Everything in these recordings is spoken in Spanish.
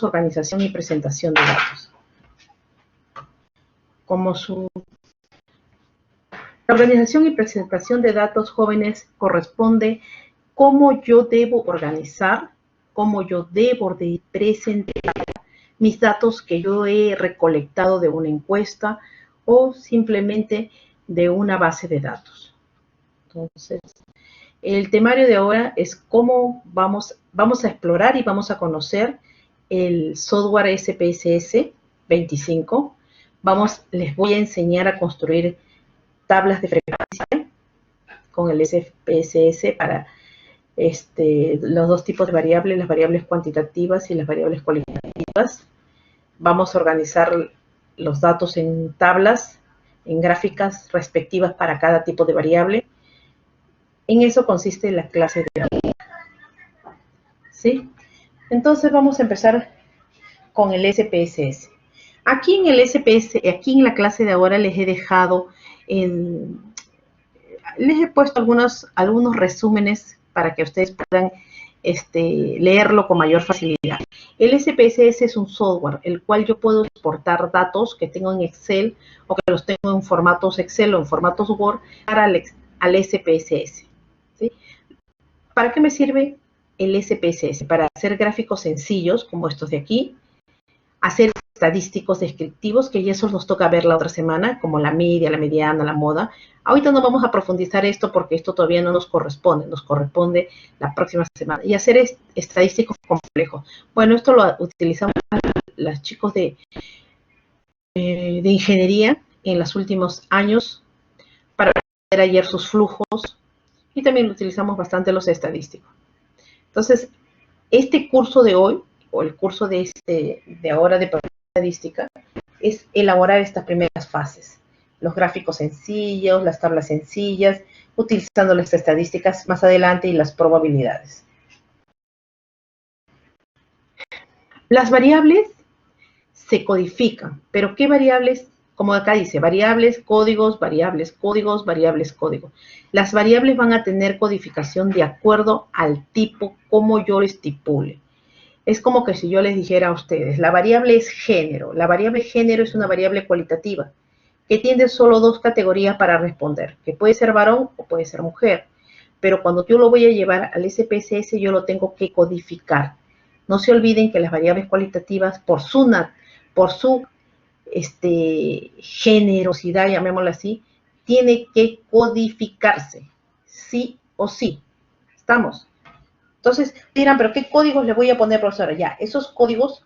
organización y presentación de datos. La organización y presentación de datos, jóvenes, corresponde cómo yo debo organizar, cómo yo debo de presentar mis datos que yo he recolectado de una encuesta o simplemente de una base de datos. Entonces, el temario de ahora es cómo vamos a explorar y vamos a conocer el software SPSS 25. Les voy a enseñar a construir tablas de frecuencia con el SPSS para los dos tipos de variables, las variables cuantitativas y las variables cualitativas. Vamos a organizar los datos en tablas, en gráficas respectivas para cada tipo de variable. En eso consiste la clase de hoy. ¿Sí? Entonces vamos a empezar con el SPSS. Aquí en la clase de ahora les he dejado, les he puesto algunos resúmenes para que ustedes puedan leerlo con mayor facilidad. El SPSS es un software el cual yo puedo exportar datos que tengo en Excel o que los tengo en formatos Excel o en formatos Word para al SPSS. ¿Sí? ¿Para qué me sirve el SPSS? Para hacer gráficos sencillos como estos de aquí, hacer estadísticos descriptivos, que ya esos nos toca ver la otra semana, como la media, la mediana, la moda. Ahorita no vamos a profundizar esto porque esto todavía no nos corresponde la próxima semana. Y hacer estadísticos complejos. Bueno, esto lo utilizamos los chicos de ingeniería en los últimos años para ver ayer sus flujos y también lo utilizamos bastante los estadísticos. Entonces, este curso de hoy, o el curso de ahora de estadística, es elaborar estas primeras fases. Los gráficos sencillos, las tablas sencillas, utilizando las estadísticas más adelante y las probabilidades. Las variables se codifican, pero ¿qué variables? Como acá dice, variables, códigos, variables, códigos, variables, códigos. Las variables van a tener codificación de acuerdo al tipo como yo estipule. Es como que si yo les dijera a ustedes, la variable es género. La variable género es una variable cualitativa que tiene solo dos categorías para responder, que puede ser varón o puede ser mujer. Pero cuando yo lo voy a llevar al SPSS, yo lo tengo que codificar. No se olviden que las variables cualitativas, por su generosidad, llamémoslo así, tiene que codificarse, sí o sí. ¿Estamos? Entonces, dirán, ¿pero qué códigos le voy a poner, profesora? Ya, esos códigos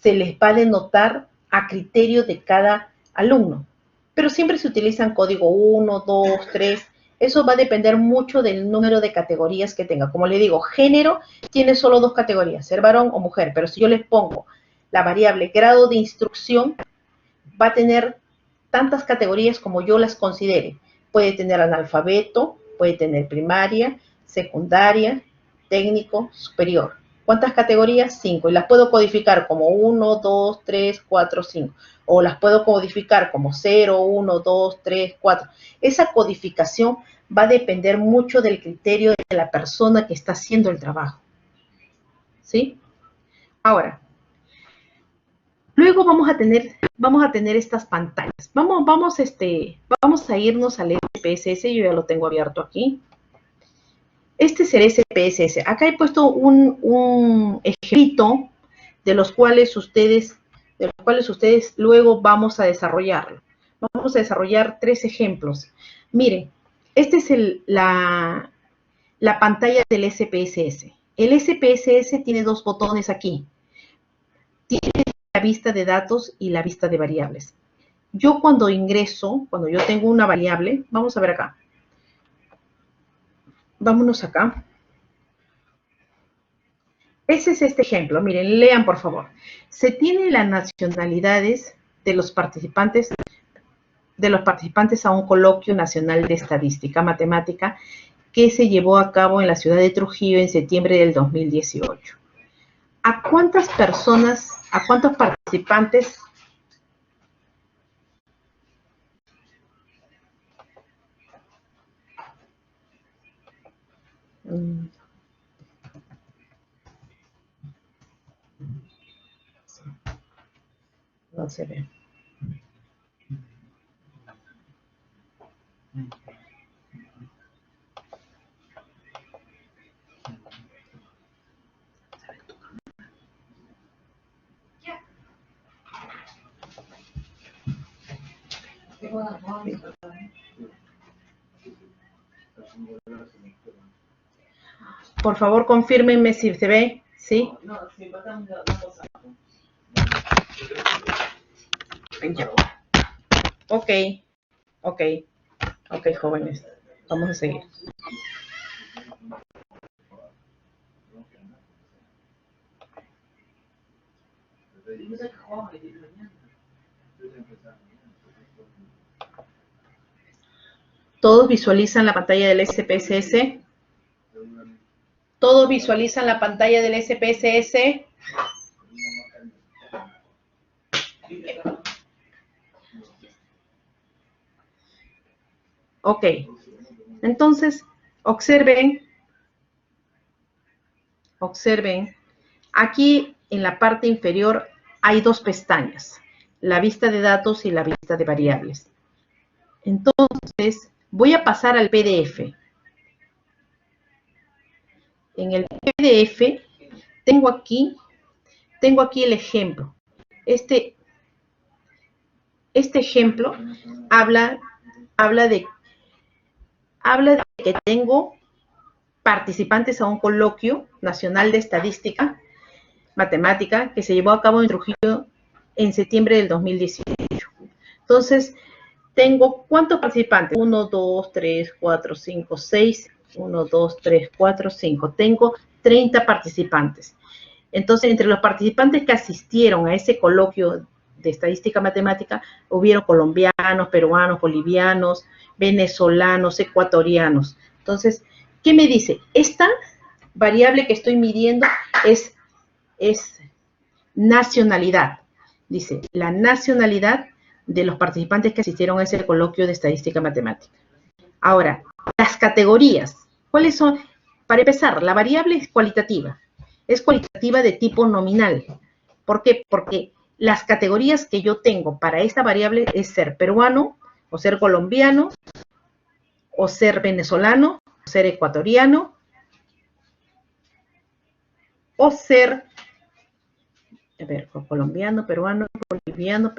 se les va a denotar a criterio de cada alumno. Pero siempre se utilizan código 1, 2, 3. Eso va a depender mucho del número de categorías que tenga. Como le digo, género tiene solo dos categorías, ser varón o mujer. Pero si yo les pongo la variable grado de instrucción, va a tener tantas categorías como yo las considere. Puede tener analfabeto, puede tener primaria, secundaria, técnico, superior. ¿Cuántas categorías? 5. Y las puedo codificar como 1, 2, 3, 4, 5. O las puedo codificar como 0, 1, 2, 3, 4. Esa codificación va a depender mucho del criterio de la persona que está haciendo el trabajo. ¿Sí? Ahora, luego vamos a tener estas pantallas. Vamos a irnos al SPSS, yo ya lo tengo abierto aquí. Este es el SPSS. Acá he puesto un escrito de los cuales ustedes luego vamos a desarrollarlo. Vamos a desarrollar 3 ejemplos. Miren, esta es la pantalla del SPSS. El SPSS tiene 2 botones aquí. Tiene la vista de datos y la vista de variables. Yo cuando yo tengo una variable, vamos a ver acá. Vámonos acá. Ese es este ejemplo. Miren, lean por favor. Se tienen las nacionalidades de los participantes a un coloquio nacional de estadística matemática que se llevó a cabo en la ciudad de Trujillo en septiembre del 2018. ¿A cuántos participantes Observen. Por favor, confírmenme si se ve. ¿Sí? Ya. Ok, ok, ok, jóvenes. Vamos a seguir. ¿Todos visualizan la pantalla del SPSS? ¿Todos visualizan la pantalla del SPSS? Ok. Entonces, observen. Aquí en la parte inferior hay dos pestañas, la vista de datos y la vista de variables. Entonces, voy a pasar al PDF. En el PDF tengo aquí el ejemplo. Este ejemplo habla de que tengo participantes a un coloquio nacional de estadística matemática que se llevó a cabo en Trujillo en septiembre del 2018. Entonces, tengo, ¿cuántos participantes? 1, 2, 3, 4, 5, 6. 1, 2, 3, 4, 5. Tengo 30 participantes. Entonces, entre los participantes que asistieron a ese coloquio de estadística matemática, hubieron colombianos, peruanos, bolivianos, venezolanos, ecuatorianos. Entonces, ¿qué me dice? Esta variable que estoy midiendo es nacionalidad. Dice, la nacionalidad de los participantes que asistieron a ese coloquio de estadística matemática. Ahora, las categorías. ¿Cuáles son? Para empezar, la variable es cualitativa. Es cualitativa de tipo nominal. ¿Por qué? Porque las categorías que yo tengo para esta variable es ser peruano, o ser colombiano, o ser venezolano, o ser ecuatoriano, o ser, a ver, colombiano, peruano, boliviano,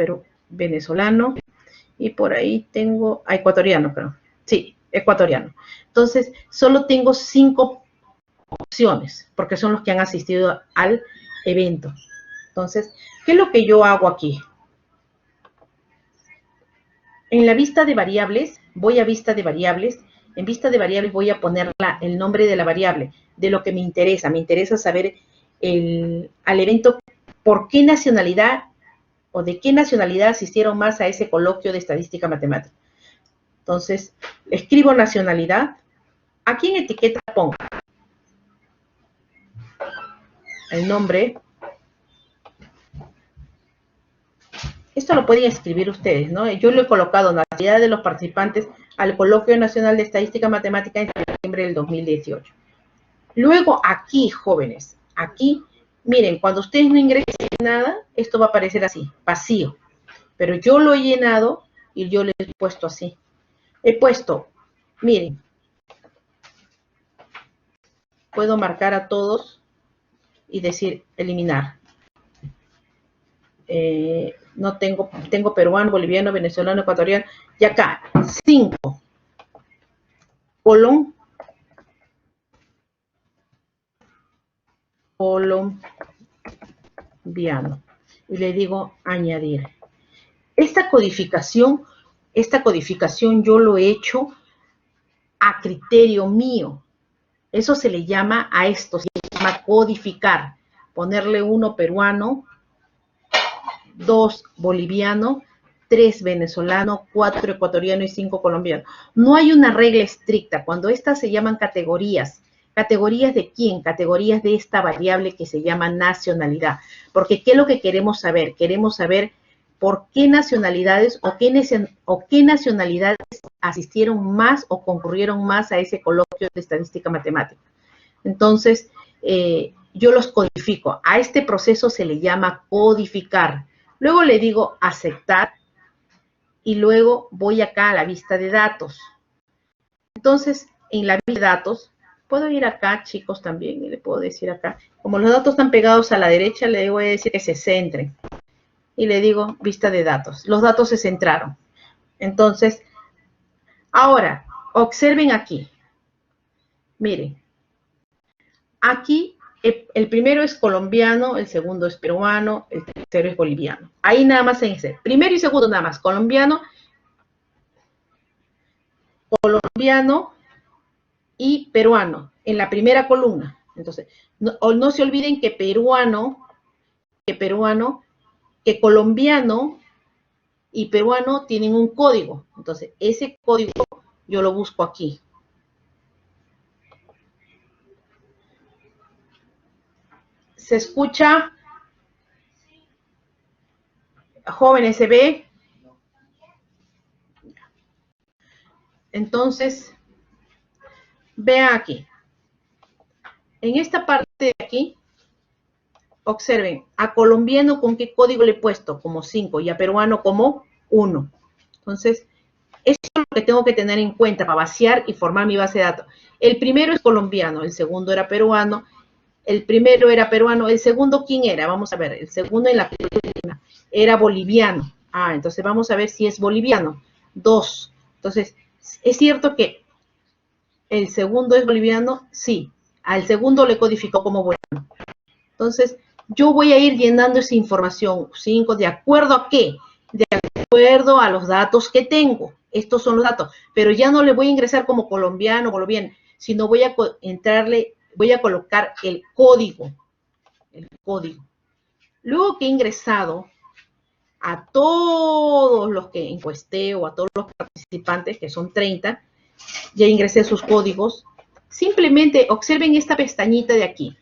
venezolano, y por ahí tengo, ecuatoriano, creo. Sí, ecuatoriano. Entonces, solo tengo 5 opciones, porque son los que han asistido al evento. Entonces, ¿qué es lo que yo hago aquí? En la vista de variables, voy a vista de variables. En vista de variables voy a poner el nombre de la variable, de lo que me interesa. Me interesa saber al evento por qué nacionalidad o de qué nacionalidad asistieron más a ese coloquio de estadística matemática. Entonces, escribo nacionalidad. Aquí en etiqueta pongo el nombre. Esto lo pueden escribir ustedes, ¿no? Yo lo he colocado, nacionalidad de los participantes al Coloquio Nacional de Estadística Matemática en septiembre del 2018. Luego aquí, jóvenes, aquí, miren, cuando ustedes no ingresen nada, esto va a aparecer así, vacío. Pero yo lo he llenado y yo le he puesto así. He puesto, miren, puedo marcar a todos y decir eliminar. No tengo peruano, boliviano, venezolano, ecuatoriano. Y acá, 5. Colombiano. Y le digo añadir. Esta codificación yo lo he hecho a criterio mío. Eso se le llama a esto, se llama codificar. Ponerle 1 peruano, 2 boliviano, 3 venezolano, 4 ecuatoriano y 5 colombiano. No hay una regla estricta. Cuando estas se llaman categorías, ¿categorías de quién? Categorías de esta variable que se llama nacionalidad. Porque ¿qué es lo que queremos saber? Queremos saber por qué nacionalidades o qué nacionalidades asistieron más o concurrieron más a ese coloquio de estadística matemática. Entonces, yo los codifico. A este proceso se le llama codificar. Luego le digo aceptar y luego voy acá a la vista de datos. Entonces, en la vista de datos, puedo ir acá, chicos, también, y le puedo decir acá, como los datos están pegados a la derecha, le voy a decir que se centren. Y le digo vista de datos. Los datos se centraron. Entonces, ahora, observen aquí. Miren, aquí el primero es colombiano, el segundo es peruano, el tercero es boliviano. Ahí nada más en ese. Primero y segundo nada más, colombiano y peruano, en la primera columna. Entonces, no se olviden que colombiano y peruano tienen un código. Entonces, ese código yo lo busco aquí. ¿Se escucha? Jóvenes, ¿se ve? Entonces, vean aquí. En esta parte de aquí, observen, a colombiano con qué código le he puesto, como 5, y a peruano como 1. Entonces, eso es lo que tengo que tener en cuenta para vaciar y formar mi base de datos. El primero es colombiano, el segundo era peruano, el primero era peruano, el segundo, ¿quién era? Vamos a ver, el segundo en la columna era boliviano. Ah, entonces vamos a ver si es boliviano. 2. Entonces, ¿es cierto que el segundo es boliviano? Sí. Al segundo le codificó como boliviano. Entonces, yo voy a ir llenando esa información, 5, ¿de acuerdo a qué? De acuerdo a los datos que tengo. Estos son los datos. Pero ya no le voy a ingresar como colombiano, boliviano, sino voy a voy a colocar el código. El código. Luego que he ingresado a todos los que encuesté o a todos los participantes, que son 30, ya ingresé sus códigos. Simplemente observen esta pestañita de aquí,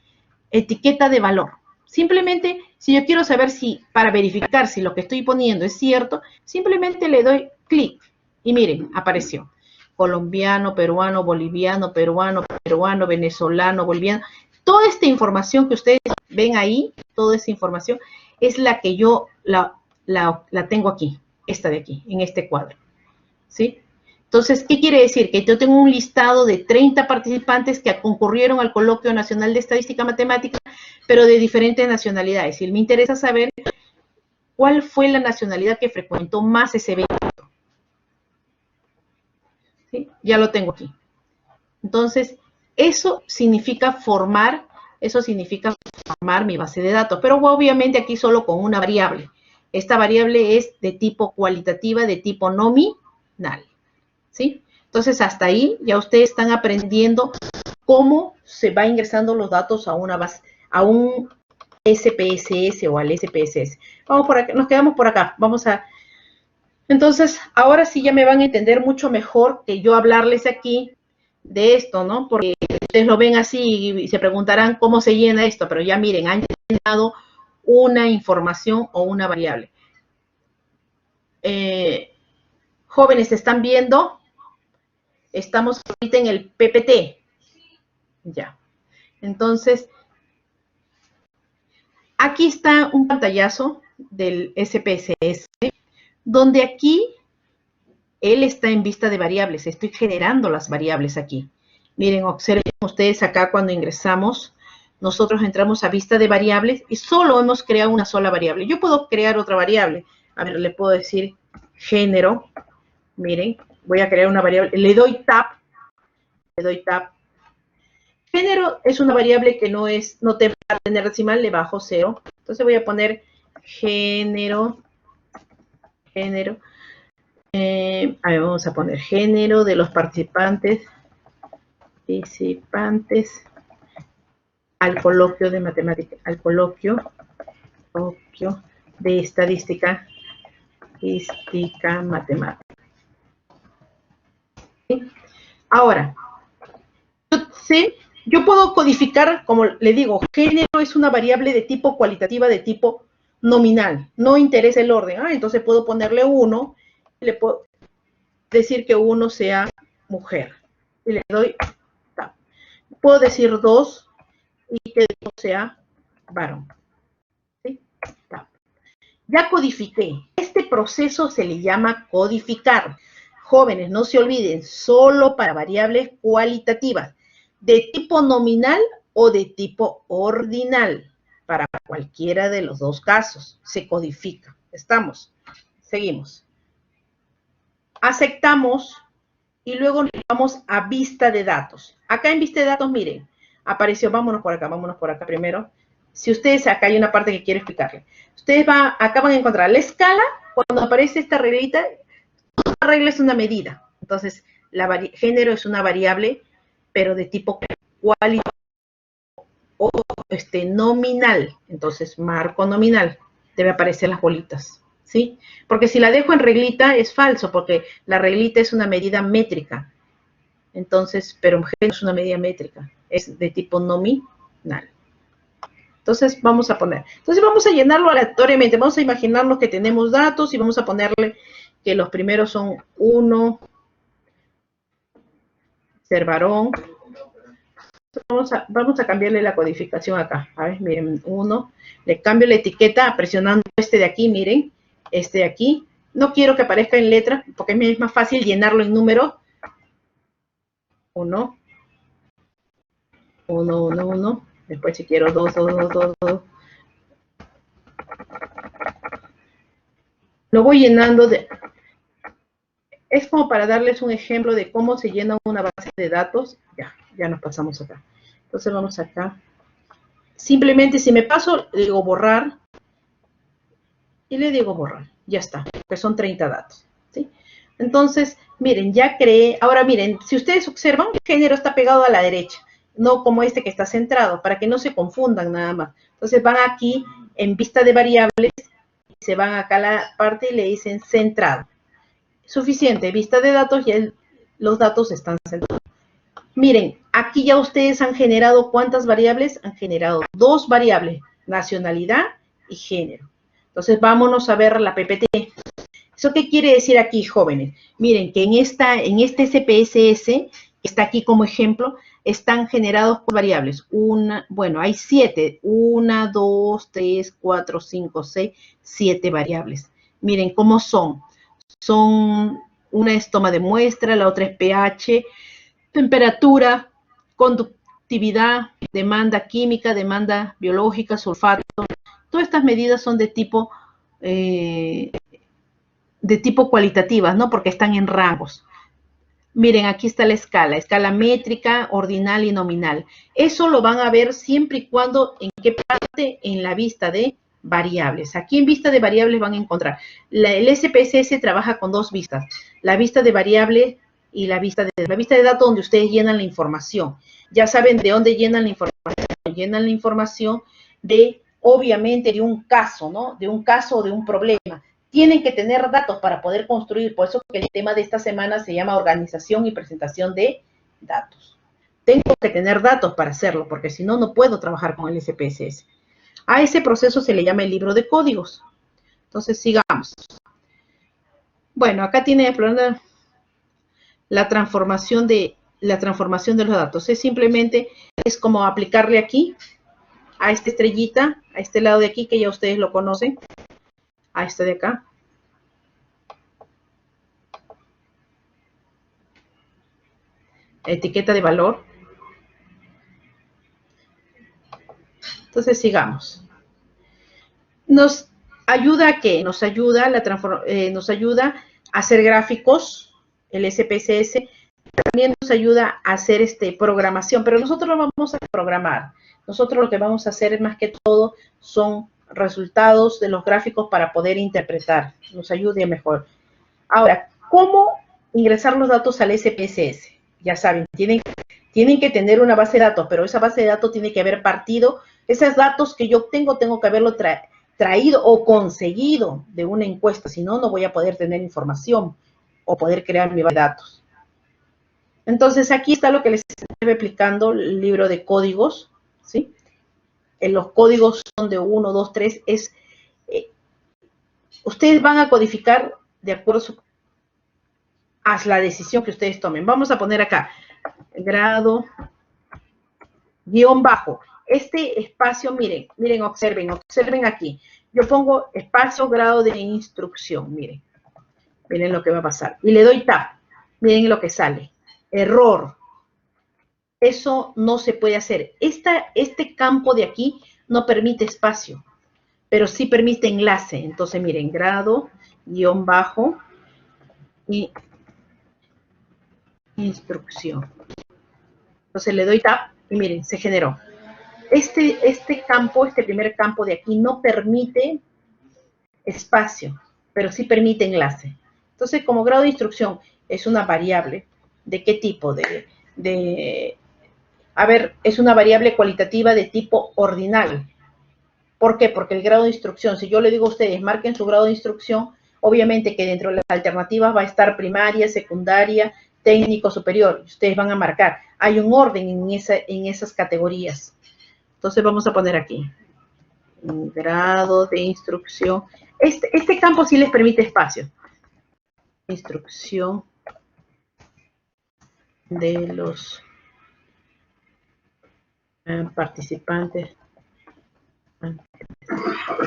etiqueta de valor. Simplemente, si yo quiero saber si, para verificar si lo que estoy poniendo es cierto, simplemente le doy clic y miren, apareció. Colombiano, peruano, boliviano, peruano, venezolano, boliviano. Toda esta información que ustedes ven ahí, toda esa información, es la que yo la tengo aquí, esta de aquí, en este cuadro. ¿Sí? Entonces, ¿qué quiere decir? Que yo tengo un listado de 30 participantes que concurrieron al Coloquio Nacional de Estadística Matemática, pero de diferentes nacionalidades. Y me interesa saber cuál fue la nacionalidad que frecuentó más ese evento. ¿Sí? Ya lo tengo aquí. Entonces, eso significa formar mi base de datos, pero obviamente aquí solo con una variable. Esta variable es de tipo cualitativa, de tipo nominal. ¿Sí? Entonces, hasta ahí ya ustedes están aprendiendo cómo se va ingresando los datos a una base, a un SPSS o al SPSS. Vamos por acá, nos quedamos por acá. Vamos a... Entonces, ahora sí ya me van a entender mucho mejor que yo hablarles aquí de esto, ¿no? Porque ustedes lo ven así y se preguntarán cómo se llena esto, pero ya miren, han llenado una información o una variable. Jóvenes, ¿están viendo? Estamos ahorita en el PPT. Ya. Entonces, aquí está un pantallazo del SPSS, donde aquí él está en vista de variables. Estoy generando las variables aquí. Miren, observen ustedes acá cuando ingresamos, nosotros entramos a vista de variables y solo hemos creado una sola variable. Yo puedo crear otra variable. A ver, le puedo decir género. Miren, voy a crear una variable. Le doy tab. Género es una variable que no te va a tener decimal, le bajo 0. Entonces voy a poner género. A ver, vamos a poner género de los participantes al coloquio de matemática, al coloquio de estadística matemática. ¿Sí? Ahora, yo puedo codificar, como le digo, género es una variable de tipo cualitativa, de tipo nominal. No interesa el orden. Entonces puedo ponerle 1 y le puedo decir que 1 sea mujer. Y le doy tab. Puedo decir 2 y que 2 sea varón. ¿Sí? Tab. ya codifiqué. Este proceso se le llama codificar. Jóvenes, no se olviden, solo para variables cualitativas, de tipo nominal o de tipo ordinal. Para cualquiera de los dos casos se codifica. ¿Estamos? Seguimos. Aceptamos y luego nos vamos a vista de datos. Acá en vista de datos, miren, apareció, vámonos por acá primero. Si ustedes, acá hay una parte que quiero explicarles. Ustedes acá van a encontrar la escala, cuando aparece esta reglita, una regla es una medida. Entonces, género es una variable, pero de tipo cualitativo o nominal. Entonces, marco nominal, debe aparecer las bolitas, ¿sí? Porque si la dejo en reglita es falso, porque la reglita es una medida métrica. Entonces, pero género es una medida métrica, es de tipo nominal. Entonces, vamos a poner. Entonces, vamos a llenarlo aleatoriamente. Vamos a imaginarnos que tenemos datos y vamos a ponerle que los primeros son 1, ser varón. Vamos a cambiarle la codificación acá. A ver, miren, 1. Le cambio la etiqueta presionando este de aquí, miren. Este de aquí. No quiero que aparezca en letra, porque es más fácil llenarlo en número. 1. 1, 1, 1. Después si quiero 2, 2, 2, 2, 2. Lo voy llenando de... Es como para darles un ejemplo de cómo se llena una base de datos. Ya nos pasamos acá. Entonces vamos acá. Simplemente si me paso, le digo borrar. Y le digo borrar. Ya está, que son 30 datos. ¿Sí? Entonces, miren, ya creé. Ahora miren, si ustedes observan, el género está pegado a la derecha. No como este que está centrado, para que no se confundan nada más. Entonces van aquí en vista de variables. Y se van acá a la parte y le dicen centrado. Suficiente, vista de datos, ya los datos están centrados. Miren, aquí ya ustedes han generado, ¿cuántas variables? Han generado 2 variables, nacionalidad y género. Entonces, vámonos a ver la PPT. ¿Eso qué quiere decir aquí, jóvenes? Miren, que en este SPSS, que está aquí como ejemplo, están generados variables. Bueno, hay 7. 1, 2, 3, 4, 5, 6, 7 variables. Miren cómo son. Una es toma de muestra, la otra es pH, temperatura, conductividad, demanda química, demanda biológica, sulfato. Todas estas medidas son de tipo cualitativas, ¿no? Porque están en rangos. Miren, aquí está la escala métrica, ordinal y nominal. Eso lo van a ver siempre y cuando, ¿en qué parte? En la vista de variables. Aquí en vista de variables van a encontrar. El SPSS trabaja con 2 vistas. La vista de variables y la vista de datos donde ustedes llenan la información. Ya saben de dónde llenan la información. Llenan la información de, obviamente, de un caso, ¿no? De un caso o de un problema. Tienen que tener datos para poder construir. Por eso que el tema de esta semana se llama organización y presentación de datos. Tengo que tener datos para hacerlo, porque si no, no puedo trabajar con el SPSS. A ese proceso se le llama el libro de códigos. Entonces, sigamos. Bueno, acá tiene la transformación de los datos. Simplemente es como aplicarle aquí a esta estrellita, a este lado de aquí, que ya ustedes lo conocen, a este de acá. Etiqueta de valor. Entonces, sigamos. ¿Nos ayuda a qué? Nos ayuda a hacer gráficos, el SPSS. También nos ayuda a hacer programación, pero nosotros no vamos a programar. Nosotros lo que vamos a hacer más que todo son resultados de los gráficos para poder interpretar. Nos ayude mejor. Ahora, ¿cómo ingresar los datos al SPSS? Ya saben, tienen que tener una base de datos, pero esa base de datos tiene que haber partido. Esos datos que yo obtengo tengo que haberlo traído o conseguido de una encuesta, si no, no voy a poder tener información o poder crear mi base de datos. Entonces, aquí está lo que les estoy explicando, el libro de códigos, ¿sí? Los códigos son de 1, 2, 3. Ustedes van a codificar de acuerdo a la decisión que ustedes tomen. Vamos a poner acá, grado, guión bajo. Este espacio, miren, observen aquí. yo pongo espacio, grado de instrucción, miren. Miren lo que va a pasar. Y le doy tab. Miren lo que sale. Error. Eso no se puede hacer. Este campo de aquí no permite espacio, pero sí permite enlace. Entonces, miren, grado, guión bajo y instrucción. Entonces le doy tab y miren, se generó. Este campo, este primer campo de aquí no permite espacio, pero sí permite enlace. Entonces, como grado de instrucción es una variable, ¿de qué tipo? A ver, es una variable cualitativa de tipo ordinal. ¿Por qué? Porque el grado de instrucción, si yo le digo a ustedes, marquen su grado de instrucción, obviamente que dentro de las alternativas va a estar primaria, secundaria, técnico, superior. Ustedes van a marcar. Hay un orden en esas categorías. Entonces vamos a poner aquí. Grado de instrucción. Este campo sí les permite espacio. Instrucción de los participantes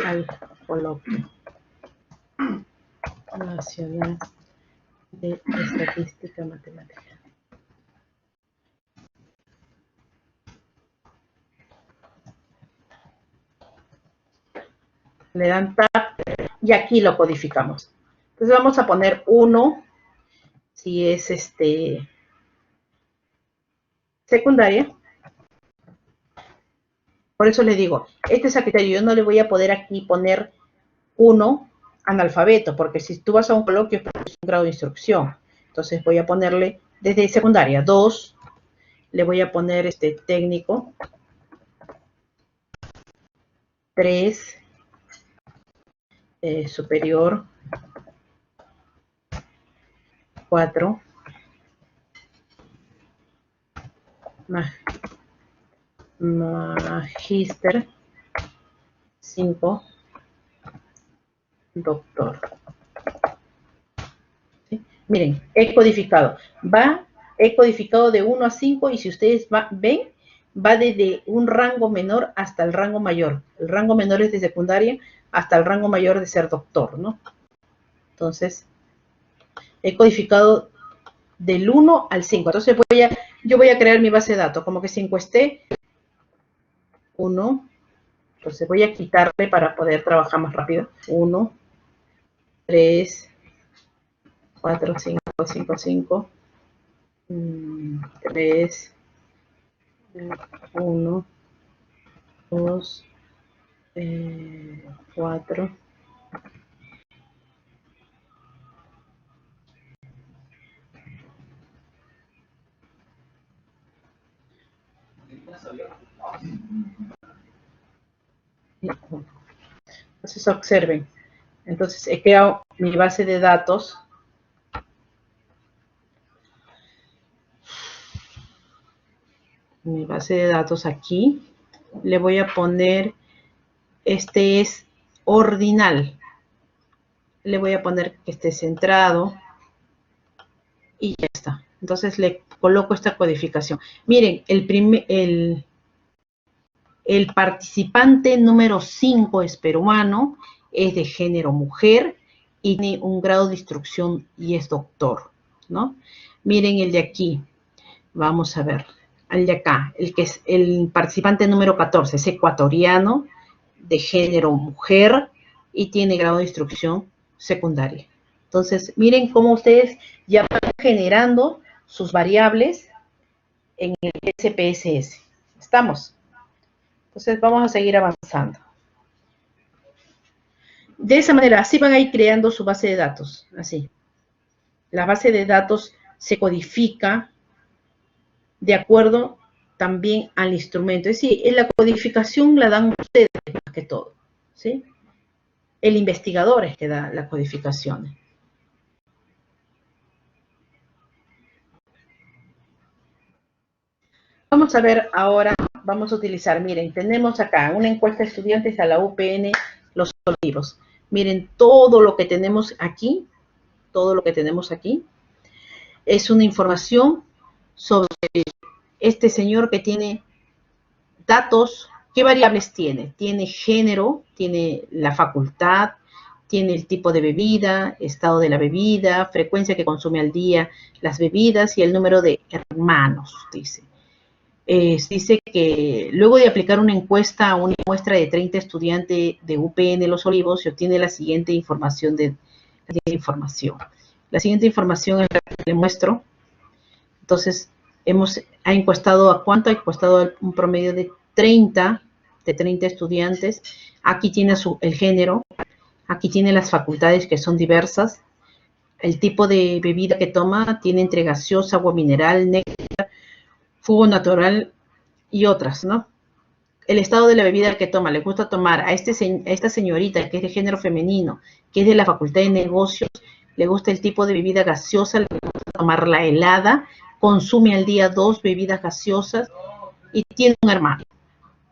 al coloquio nacional de estadística matemática. Le dan tab y aquí lo codificamos. Entonces vamos a poner 1 si es secundaria. Por eso les digo, este es el criterio. Yo no le voy a poder aquí poner 1 analfabeto, porque si tú vas a un coloquio es un grado de instrucción. Entonces voy a ponerle desde secundaria 2, le voy a poner técnico 3, superior 4, magíster 5, doctor. ¿Sí? Miren, he codificado. He codificado de 1 a 5 y si ustedes ven, va desde un rango menor hasta el rango mayor. El rango menor es de secundaria hasta el rango mayor de ser doctor, ¿no? Entonces, he codificado del 1 al 5. Entonces yo voy a crear mi base de datos, como que 5 esté 1. Entonces voy a quitarle para poder trabajar más rápido. 1, 3, 4, 5, 5, 5, 3, 1, 2, 4. Entonces observen. Entonces he creado mi base de datos. Mi base de datos aquí. Le voy a poner, este es ordinal. Le voy a poner que esté centrado. Y ya está. Entonces le coloco esta codificación. Miren, el participante número 5 es peruano, es de género mujer y tiene un grado de instrucción y es doctor, ¿no? Miren el de aquí. Vamos a ver. El de acá, el que es el participante número 14, es ecuatoriano, de género mujer y tiene grado de instrucción secundaria. Entonces, miren cómo ustedes ya van generando sus variables en el SPSS. ¿Estamos? Entonces, vamos a seguir avanzando. De esa manera, así van a ir creando su base de datos. Así. La base de datos se codifica de acuerdo también al instrumento. Es decir, la codificación la dan ustedes más que todo. ¿Sí? El investigador es que da la codificación. Vamos a ver ahora, vamos a utilizar, miren, tenemos acá una encuesta de estudiantes a la UPN Los Olivos. Miren, todo lo que tenemos aquí, es una información sobre este señor que tiene datos ¿Qué variables tiene? Tiene género, tiene la facultad, tiene el tipo de bebida, estado de la bebida, frecuencia que consume al día las bebidas y el número de hermanos, dice. Dice que luego de aplicar una encuesta a una muestra de 30 estudiantes de UPN Los Olivos, se obtiene la siguiente información. La siguiente información es la que le muestro. Entonces, ha encuestado a cuánto, ha encuestado un promedio de 30 estudiantes. Aquí tiene el género, aquí tiene las facultades que son diversas, el tipo de bebida que toma, tiene entre gaseosa, agua mineral, néctar, jugo natural y otras, ¿no? El estado de la bebida que toma, le gusta tomar a esta señorita que es de género femenino, que es de la Facultad de Negocios, le gusta el tipo de bebida gaseosa, le gusta tomarla helada, consume al día 2 bebidas gaseosas y tiene un hermano.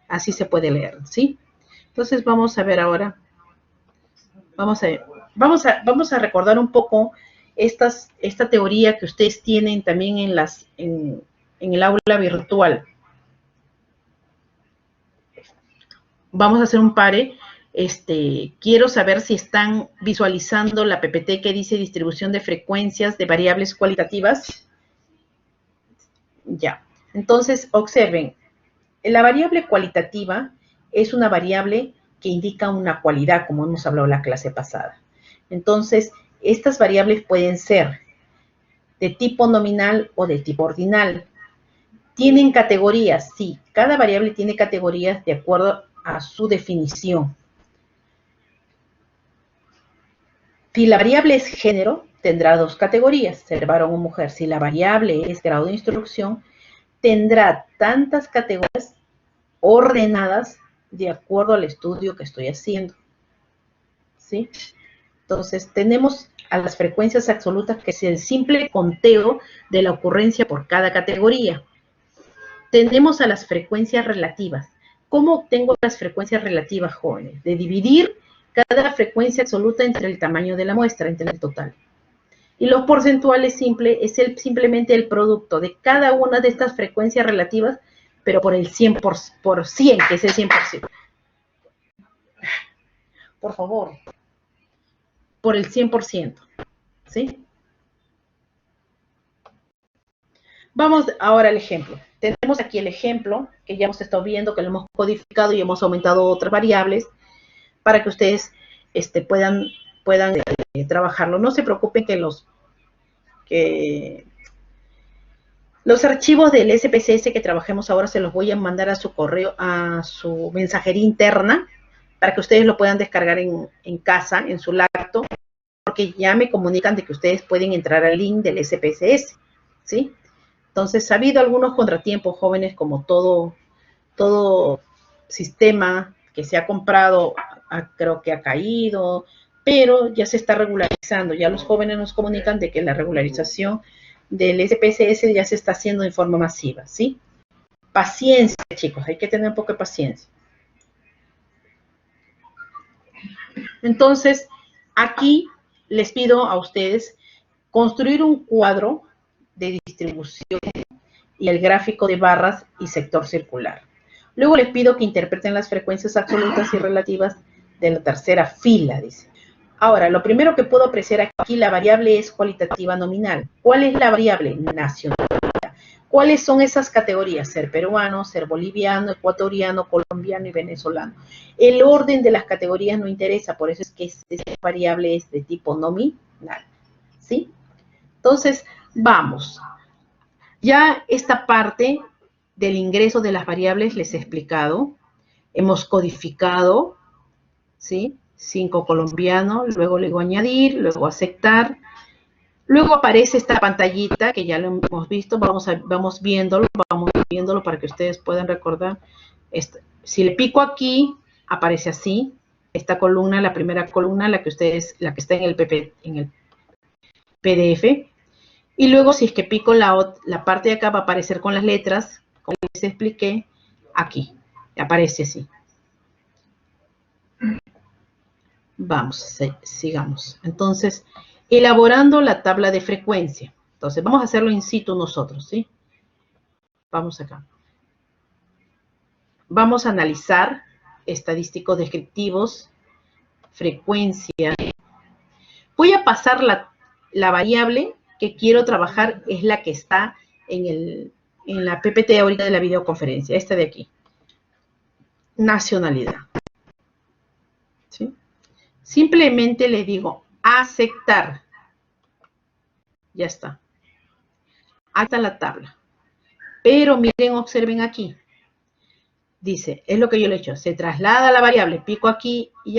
Así se puede leer, ¿sí? Entonces vamos a ver ahora, vamos a recordar un poco esta teoría que ustedes tienen también en el aula virtual. Vamos a hacer un pare. Quiero saber si están visualizando la PPT que dice distribución de frecuencias de variables cualitativas. Ya. Entonces, observen. La variable cualitativa es una variable que indica una cualidad, como hemos hablado en la clase pasada. Entonces, estas variables pueden ser de tipo nominal o de tipo ordinal. ¿Tienen categorías? Sí, cada variable tiene categorías de acuerdo a su definición. Si la variable es género, tendrá 2 categorías, ser varón o mujer. Si la variable es grado de instrucción, tendrá tantas categorías ordenadas de acuerdo al estudio que estoy haciendo. ¿Sí? Entonces, tenemos a las frecuencias absolutas, que es el simple conteo de la ocurrencia por cada categoría. Tenemos a las frecuencias relativas. ¿Cómo obtengo las frecuencias relativas, jóvenes? De dividir cada frecuencia absoluta entre el tamaño de la muestra, entre el total. Y los porcentuales es simplemente el producto de cada una de estas frecuencias relativas, pero por el 100%, por 100, que es el 100%. Por favor. Por el 100%. ¿Sí? Vamos ahora al ejemplo. Tenemos aquí el ejemplo que ya hemos estado viendo, que lo hemos codificado y hemos aumentado otras variables para que ustedes puedan trabajarlo. No se preocupen que los archivos del SPSS que trabajemos ahora se los voy a mandar a su correo, a su mensajería interna, para que ustedes lo puedan descargar en casa, en su laptop, porque ya me comunican de que ustedes pueden entrar al link del SPSS, ¿sí? Entonces, ha habido algunos contratiempos, jóvenes, como todo sistema que se ha comprado, creo que ha caído, pero ya se está regularizando. Ya los jóvenes nos comunican de que la regularización del SPSS ya se está haciendo de forma masiva, ¿sí? Paciencia, chicos, hay que tener un poco de paciencia. Entonces, aquí les pido a ustedes construir un cuadro de distribución y el gráfico de barras y sector circular. Luego les pido que interpreten las frecuencias absolutas y relativas de la tercera fila, dice. Ahora, lo primero que puedo apreciar aquí, la variable es cualitativa nominal. ¿Cuál es la variable? Nacionalidad. ¿Cuáles son esas categorías? Ser peruano, ser boliviano, ecuatoriano, colombiano y venezolano. El orden de las categorías no interesa, por eso es que esta variable es de tipo nominal, ¿sí? Entonces, vamos. Ya esta parte del ingreso de las variables les he explicado. Hemos codificado, ¿sí? 5 colombiano, luego le digo añadir, luego aceptar. Luego aparece esta pantallita que ya lo hemos visto, vamos viéndolo para que ustedes puedan recordar. Si le pico aquí, aparece así, esta columna, la primera columna, la que está en el PDF. Y luego, si es que pico la parte de acá, va a aparecer con las letras, como les expliqué, aquí. Aparece así. Vamos, sigamos. Entonces, elaborando la tabla de frecuencia. Entonces, vamos a hacerlo in situ nosotros, ¿sí? Vamos acá. vamos a analizar estadísticos descriptivos, frecuencia. Voy a pasar la variable que quiero trabajar, es la que está en la PPT ahorita de la videoconferencia, esta de aquí. Nacionalidad. ¿Sí? Simplemente le digo aceptar. Ya está. Ahí está la tabla. Pero miren, observen aquí. Dice, es lo que yo le he hecho. Se traslada la variable, pico aquí y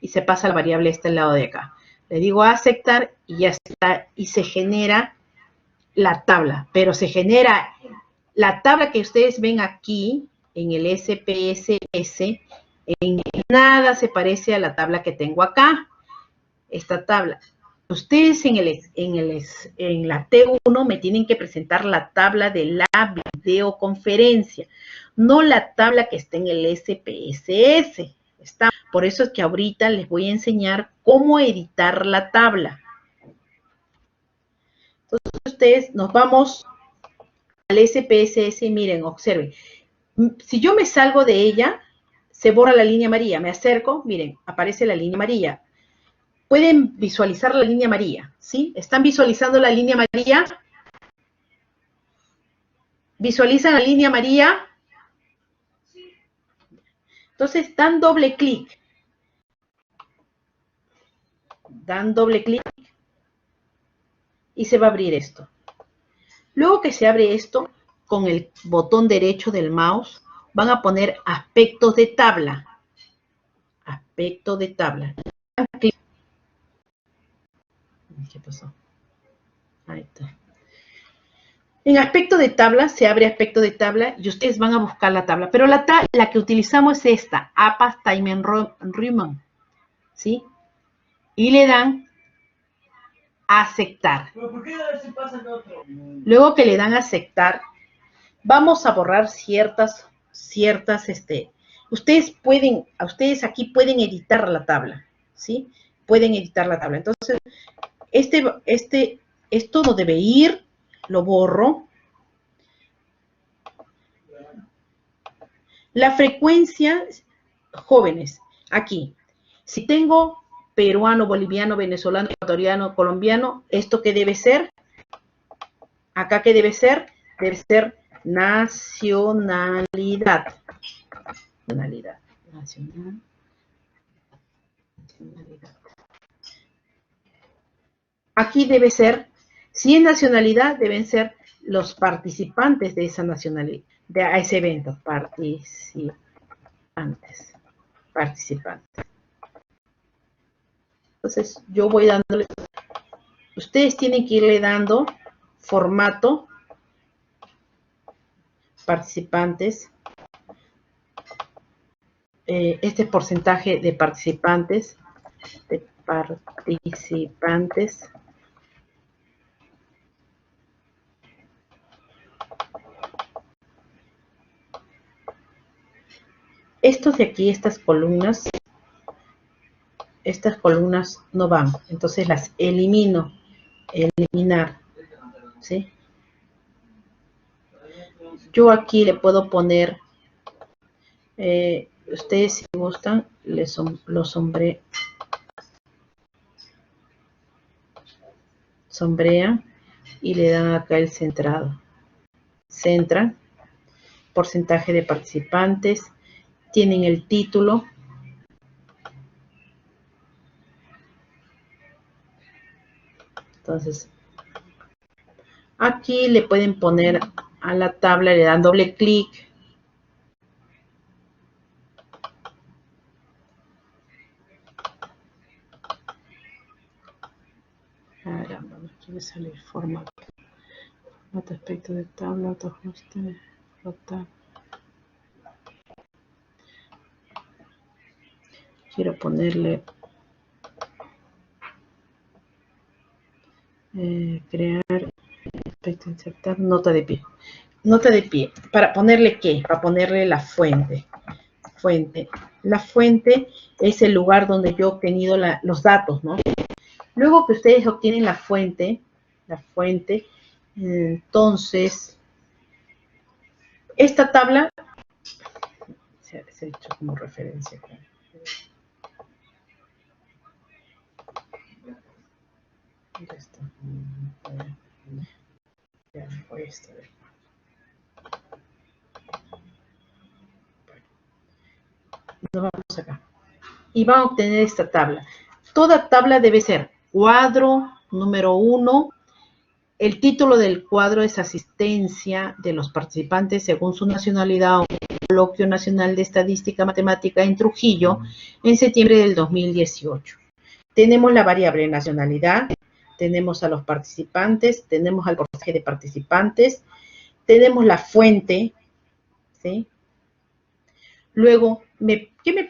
se pasa la variable esta al lado de acá. Le digo aceptar y ya está. Y se genera la tabla. Pero se genera la tabla que ustedes ven aquí en el SPSS. En nada se parece a la tabla que tengo acá. Esta tabla. Ustedes en la T1 me tienen que presentar la tabla de la videoconferencia, no la tabla que está en el SPSS. Por eso es que ahorita les voy a enseñar cómo editar la tabla. Entonces ustedes nos vamos al SPSS y miren, observen. Si yo me salgo de ella, se borra la línea amarilla. Me acerco, miren, aparece la línea amarilla. Pueden visualizar la línea amarilla, ¿sí? ¿Están visualizando la línea amarilla? ¿Visualizan la línea amarilla? Entonces, dan doble clic. Dan doble clic y se va a abrir esto. Luego que se abre esto, con el botón derecho del mouse, van a poner aspectos de tabla. Aspecto de tabla. ¿Qué pasó? Ahí está. En aspecto de tabla, se abre aspecto de tabla y ustedes van a buscar la tabla. Pero la que utilizamos es esta, APA Time Enrollment, ¿sí? Y le dan aceptar. Luego que le dan aceptar, vamos a borrar ciertas, ustedes aquí pueden editar la tabla, ¿sí? Pueden editar la tabla. Entonces, esto no debe ir, lo borro. La frecuencia, jóvenes, aquí. Si tengo peruano, boliviano, venezolano, ecuatoriano, colombiano, ¿esto qué debe ser? Acá, ¿qué debe ser? Debe ser nacionalidad. Nacionalidad. Aquí debe ser, si es nacionalidad, deben ser los participantes de esa nacionalidad, de ese evento. Participantes. Entonces, yo voy dándole, ustedes tienen que irle dando formato, participantes, este porcentaje de participantes, Estos de aquí, estas columnas no van, entonces las elimino, eliminar, ¿sí? Yo aquí le puedo poner, ustedes si gustan, lo sombrean y le dan acá el centrado. Centran, porcentaje de participantes, tienen el título. Entonces, aquí le pueden poner a la tabla, le dan doble clic. Caramba, no quiere salir formato. Otro aspecto de tabla, otro ajuste, rotar. Quiero ponerle crear, aspecto, insertar, nota de pie. Nota de pie. ¿Para ponerle qué? Para ponerle la fuente. La fuente es el lugar donde yo he obtenido los datos, ¿no? Luego que ustedes obtienen la fuente, entonces, esta tabla Se ha hecho como referencia. Ya está. Ya, voy a estar. Nos vamos acá. Y van a obtener esta tabla. Toda tabla debe ser cuadro número 1. El título del cuadro es asistencia de los participantes según su nacionalidad a un coloquio nacional de estadística matemática en Trujillo en septiembre del 2018. Tenemos la variable nacionalidad, tenemos a los participantes, tenemos al porcentaje de participantes, tenemos la fuente, ¿sí? Luego, ¿qué me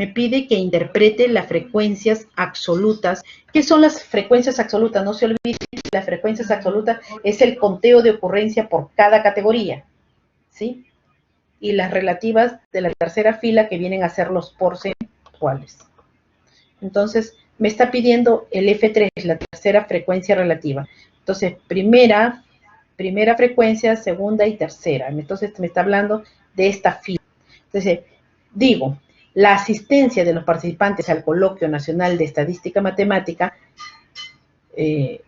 pide que interprete las frecuencias absolutas? ¿Qué son las frecuencias absolutas? No se olviden, las frecuencias absolutas es el conteo de ocurrencia por cada categoría, ¿sí? Y las relativas de la tercera fila, que vienen a ser los porcentuales. Entonces, me está pidiendo el F3, la tercera frecuencia relativa. Entonces, primera frecuencia, segunda y tercera. Entonces, me está hablando de esta fila. Entonces, digo, la asistencia de los participantes al Coloquio Nacional de Estadística Matemática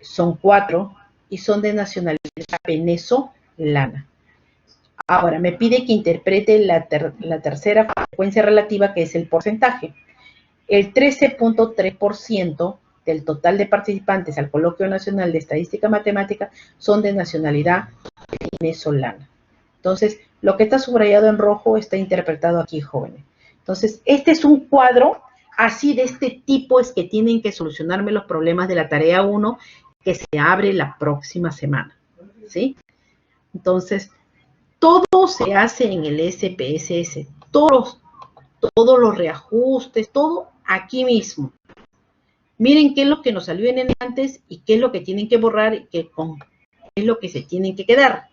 son 4 y son de nacionalidad venezolana. Ahora, me pide que interprete la tercera frecuencia relativa, que es el porcentaje. El 13.3% del total de participantes al Coloquio Nacional de Estadística Matemática son de nacionalidad venezolana. Entonces, lo que está subrayado en rojo está interpretado aquí, jóvenes. Entonces, este es un cuadro así, de este tipo es que tienen que solucionarme los problemas de la tarea 1, que se abre la próxima semana, ¿sí? Entonces, todo se hace en el SPSS, todos los reajustes, todo aquí mismo. Miren qué es lo que nos salió en antes y qué es lo que tienen que borrar y qué es lo que se tienen que quedar.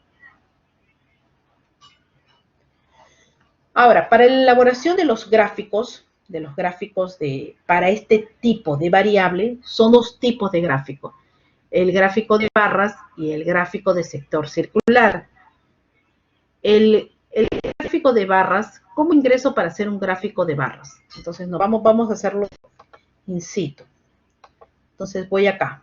Ahora, para la elaboración de los gráficos, para este tipo de variable, son 2 tipos de gráficos. El gráfico de barras y el gráfico de sector circular. El gráfico de barras, ¿cómo ingreso para hacer un gráfico de barras? Entonces, vamos a hacerlo in situ. Entonces, voy acá.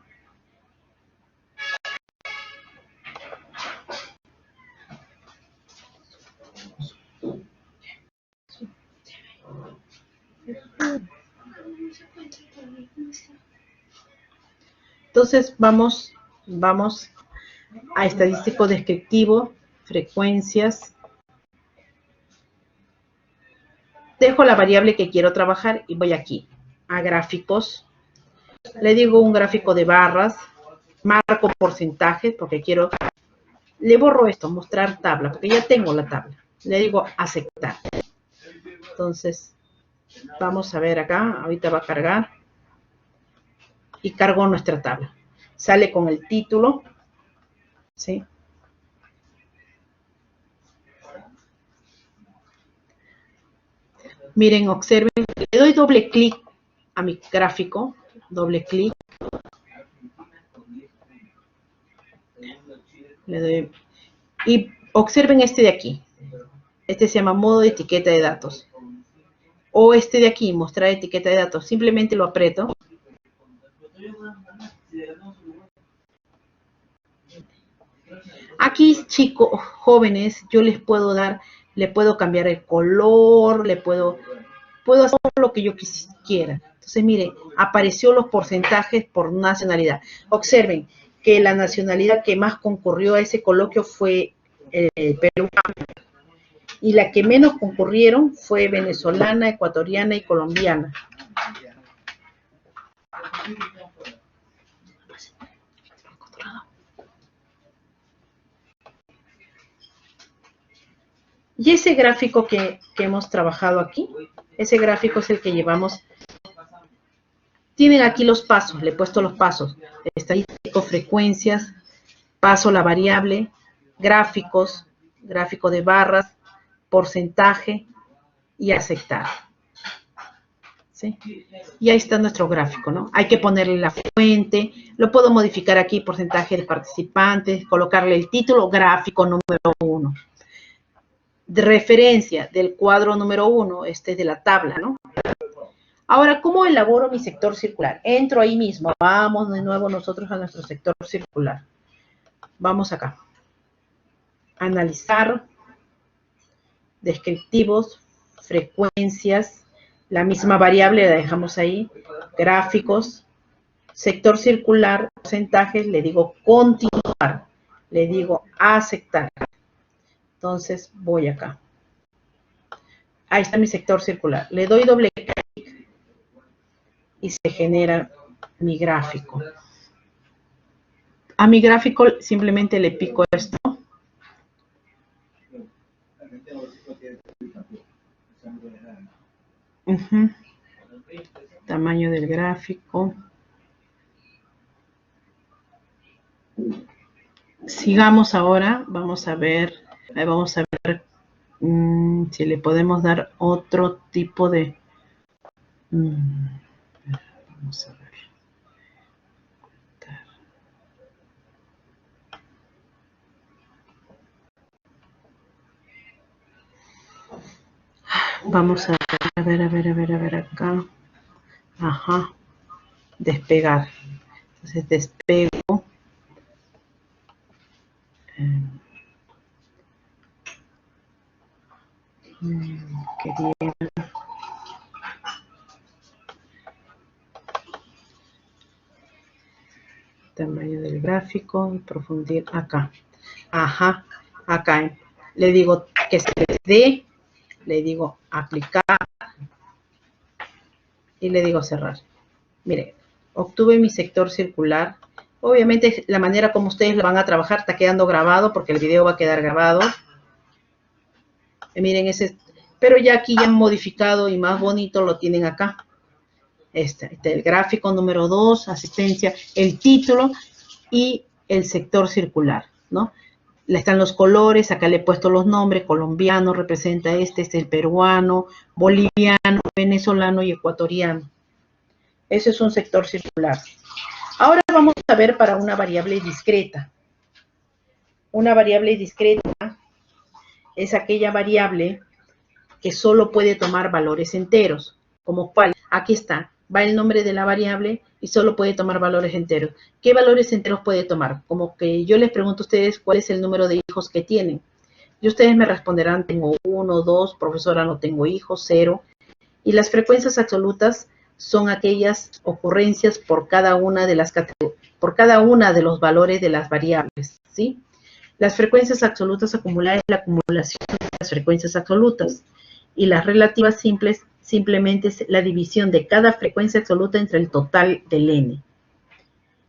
Entonces, vamos a estadístico descriptivo, frecuencias. Dejo la variable que quiero trabajar y voy aquí, a gráficos. Le digo un gráfico de barras, marco porcentajes porque quiero, le borro esto, mostrar tabla, porque ya tengo la tabla. Le digo aceptar. Entonces, vamos a ver acá, ahorita va a cargar. Y cargó nuestra tabla. Sale con el título, ¿sí? Miren, observen, le doy doble clic a mi gráfico, doble clic. Le doy, y observen este de aquí. Este se llama modo de etiqueta de datos. O este de aquí, mostrar etiqueta de datos. Simplemente lo aprieto. Aquí, chicos, jóvenes, yo les puedo dar, le puedo cambiar el color, puedo hacer lo que yo quiera. Entonces, mire, apareció los porcentajes por nacionalidad. Observen que la nacionalidad que más concurrió a ese coloquio fue peruana. Y la que menos concurrieron fue venezolana, ecuatoriana y colombiana. Y ese gráfico que hemos trabajado aquí, ese gráfico es el que llevamos. Tienen aquí los pasos, le he puesto los pasos. Estadístico, frecuencias, paso la variable, gráficos, gráfico de barras, porcentaje y aceptar. ¿sí? Y ahí está nuestro gráfico, ¿no? Hay que ponerle la fuente, lo puedo modificar aquí, porcentaje de participantes, colocarle el título, gráfico número 1. De referencia del cuadro número 1, este es de la tabla, ¿no? Ahora, ¿cómo elaboro mi sector circular? Entro ahí mismo, vamos de nuevo nosotros a nuestro sector circular. Vamos acá. Analizar, descriptivos, frecuencias, la misma variable la dejamos ahí, gráficos, sector circular, porcentajes, le digo continuar, le digo aceptar. Entonces voy acá. Ahí está mi sector circular. Le doy doble clic y se genera mi gráfico. A mi gráfico simplemente le pico esto. Tamaño del gráfico. Sigamos ahora, vamos a ver si le podemos dar otro tipo de... vamos a ver. Vamos a ver acá. Ajá. Despegar. Entonces despego. Quería... Tamaño del gráfico, profundidad acá. Ajá, acá. Le digo que se dé, le digo aplicar y le digo cerrar. Mire, obtuve mi sector circular. Obviamente la manera como ustedes lo van a trabajar está quedando grabado porque el video va a quedar grabado. Miren ese, pero ya aquí ya modificado y más bonito lo tienen acá. Este el gráfico número 2, asistencia, el título y el sector circular, ¿no? Están los colores, acá le he puesto los nombres, colombiano representa este es el peruano, boliviano, venezolano y ecuatoriano. Ese es un sector circular. Ahora vamos a ver para una variable discreta. Una variable discreta es aquella variable que solo puede tomar valores enteros, como cuál, aquí está, va el nombre de la variable y solo puede tomar valores enteros. ¿Qué valores enteros puede tomar? Como que yo les pregunto a ustedes cuál es el número de hijos que tienen. Y ustedes me responderán, tengo 1, 2, profesora, no tengo hijos, 0. Y las frecuencias absolutas son aquellas ocurrencias por cada una de las categorías, por cada una de los valores de las variables, ¿sí? Las frecuencias absolutas acumuladas es la acumulación de las frecuencias absolutas. Y las relativas simples simplemente es la división de cada frecuencia absoluta entre el total del n.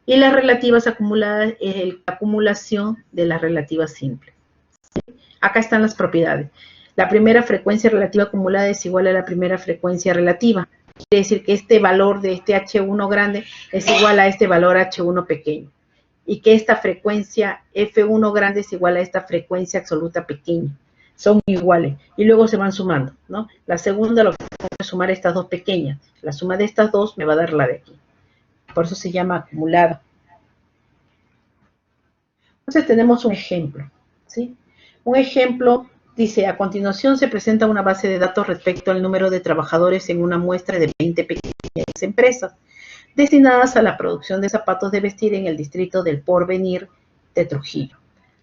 Y las relativas acumuladas es la acumulación de las relativas simples. Acá están las propiedades. La primera frecuencia relativa acumulada es igual a la primera frecuencia relativa. Quiere decir que este valor de este H1 grande es igual a este valor H1 pequeño. Y que esta frecuencia F1 grande es igual a esta frecuencia absoluta pequeña. Son iguales. Y luego se van sumando, ¿no? La segunda lo que es sumar estas dos pequeñas. La suma de estas dos me va a dar la de aquí. Por eso se llama acumulada. Entonces tenemos un ejemplo, ¿sí? Un ejemplo dice, a continuación se presenta una base de datos respecto al número de trabajadores en una muestra de 20 pequeñas empresas destinadas a la producción de zapatos de vestir en el distrito del Porvenir de Trujillo.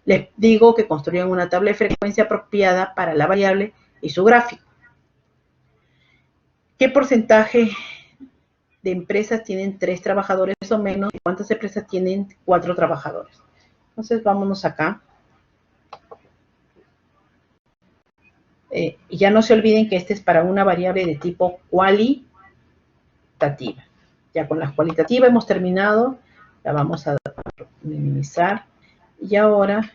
Les digo que construyan una tabla de frecuencia apropiada para la variable y su gráfico. ¿Qué porcentaje de empresas tienen 3 trabajadores o menos? ¿Y cuántas empresas tienen 4 trabajadores? Entonces, vámonos acá. Ya no se olviden que este es para una variable de tipo cualitativa. Ya con la cualitativa hemos terminado. La vamos a minimizar. Y ahora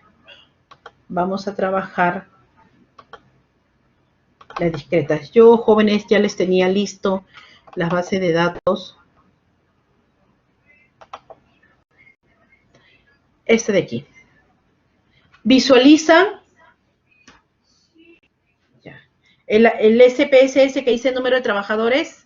vamos a trabajar las discretas. Yo, jóvenes, ya les tenía listo las bases de datos. Este de aquí. Visualizan ya, el SPSS que dice número de trabajadores.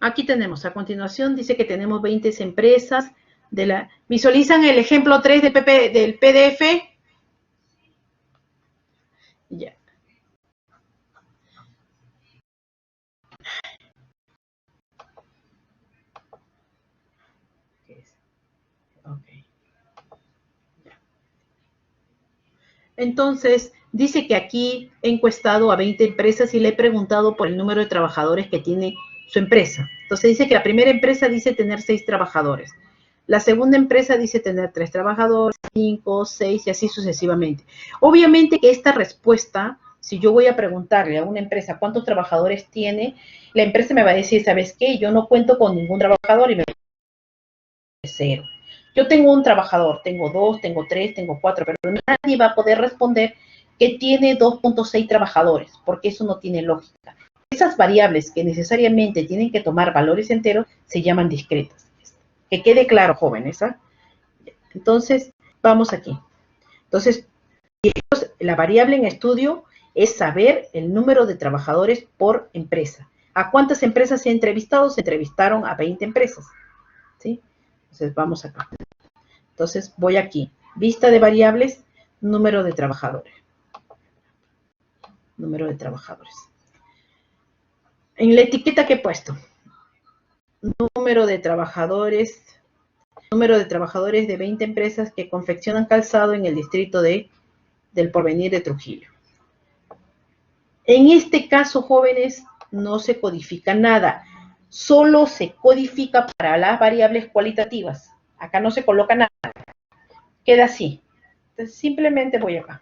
Aquí tenemos, a continuación dice que tenemos 20 empresas. ¿Visualizan el ejemplo 3 del PDF? Ya. Okay. Entonces, dice que aquí he encuestado a 20 empresas y le he preguntado por el número de trabajadores que tiene su empresa. Entonces dice que la primera empresa dice tener 6 trabajadores. La segunda empresa dice tener 3 trabajadores, 5, 6 y así sucesivamente. Obviamente que esta respuesta, si yo voy a preguntarle a una empresa cuántos trabajadores tiene, la empresa me va a decir, ¿sabes qué? Yo no cuento con ningún trabajador y me va a decir 0. Yo tengo un trabajador, tengo 2, tengo 3, tengo 4, pero nadie va a poder responder que tiene 2.6 trabajadores, porque eso no tiene lógica. Esas variables que necesariamente tienen que tomar valores enteros se llaman discretas. Que quede claro, jóvenes, ¿ah? Entonces, vamos aquí. Entonces, la variable en estudio es saber el número de trabajadores por empresa. ¿A cuántas empresas se ha entrevistado? Se entrevistaron a 20 empresas, ¿sí? Entonces, vamos acá. Entonces, voy aquí. Vista de variables, número de trabajadores. Número de trabajadores. En la etiqueta que he puesto, número de trabajadores de 20 empresas que confeccionan calzado en el distrito del Porvenir de Trujillo. En este caso, jóvenes, no se codifica nada. Solo se codifica para las variables cualitativas. Acá no se coloca nada. Queda así. Entonces, simplemente voy acá.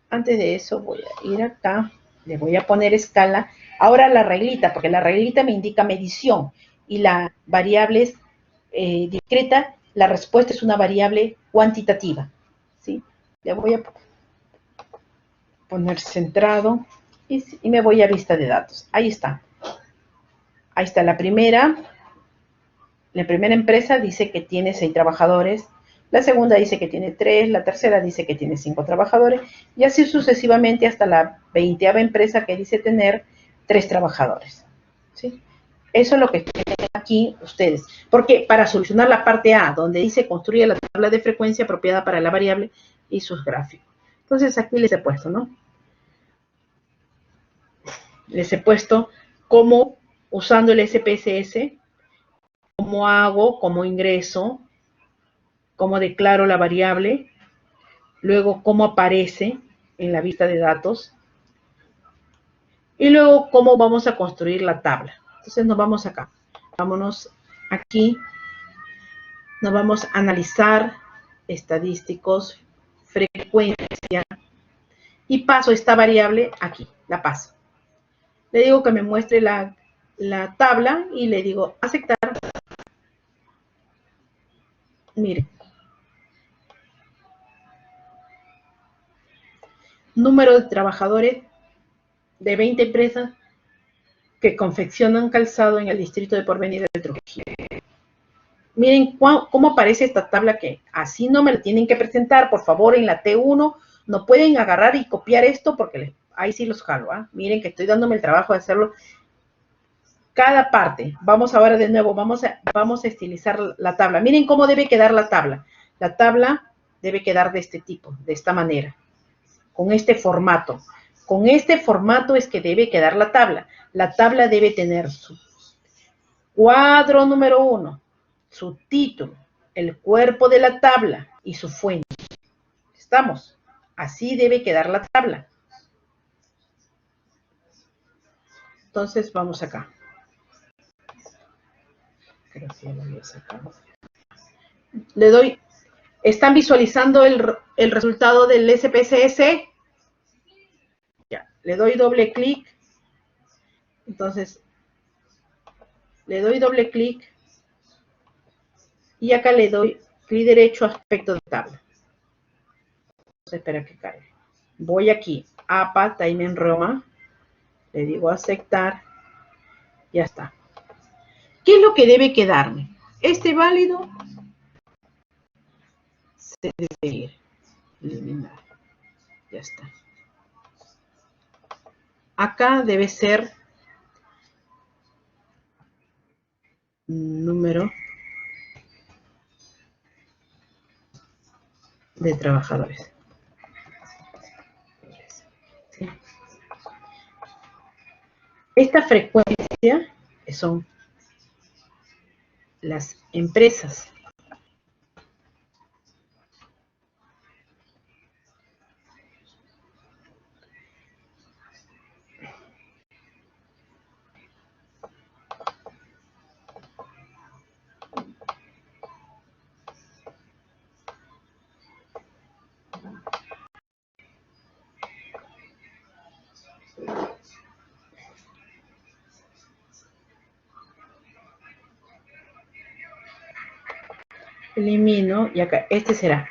Antes de eso, voy a ir acá. Le voy a poner escala. Ahora la reglita, porque la reglita me indica medición. Y la variable es discreta. La respuesta es una variable cuantitativa. ¿Sí? Le voy a poner centrado. Y me voy a vista de datos. Ahí está. Ahí está la primera. La primera empresa dice que tiene 6 trabajadores. La segunda dice que tiene 3. La tercera dice que tiene 5 trabajadores. Y así sucesivamente hasta la 20ª empresa que dice tener 3 trabajadores. ¿Sí? Eso es lo que tienen aquí ustedes. Porque para solucionar la parte A, donde dice construye la tabla de frecuencia apropiada para la variable y sus gráficos. Entonces aquí les he puesto, ¿no? Les he puesto cómo, usando el SPSS, cómo hago, cómo ingreso, cómo declaro la variable, luego cómo aparece en la vista de datos, y luego cómo vamos a construir la tabla. Entonces nos vamos acá. Vámonos aquí. Nos vamos a analizar estadísticos, frecuencia, y paso esta variable aquí, la paso. Le digo que me muestre la tabla y le digo aceptar. Mire, número de trabajadores de 20 empresas que confeccionan calzado en el distrito de Porvenir del Trujillo. Miren cómo aparece esta tabla, que así no me la tienen que presentar, por favor, en la T1 no pueden agarrar y copiar esto porque ahí sí los jalo, ¿eh? Miren que estoy dándome el trabajo de hacerlo cada parte. Vamos ahora de nuevo, vamos a estilizar la tabla. Miren cómo debe quedar la tabla. La tabla debe quedar de este tipo, de esta manera, con este formato. Con este formato es que debe quedar la tabla. La tabla debe tener su cuadro número 1, su título, el cuerpo de la tabla y su fuente. ¿Estamos? Así debe quedar la tabla. Entonces vamos acá. Creo que ya lo había sacado. Le doy. ¿Están visualizando el resultado del SPSS? Ya, le doy doble clic. Entonces, le doy doble clic. Y acá le doy clic derecho a aspecto de tabla. Entonces, espera que cargue. Voy aquí, APA, Time en Roma. Le digo aceptar. Ya está. ¿Qué es lo que debe quedarme? Este válido se debe ir. Eliminar. Ya está. Acá debe ser número de trabajadores. ¿Sí? Esta frecuencia son las empresas. Elimino y acá este será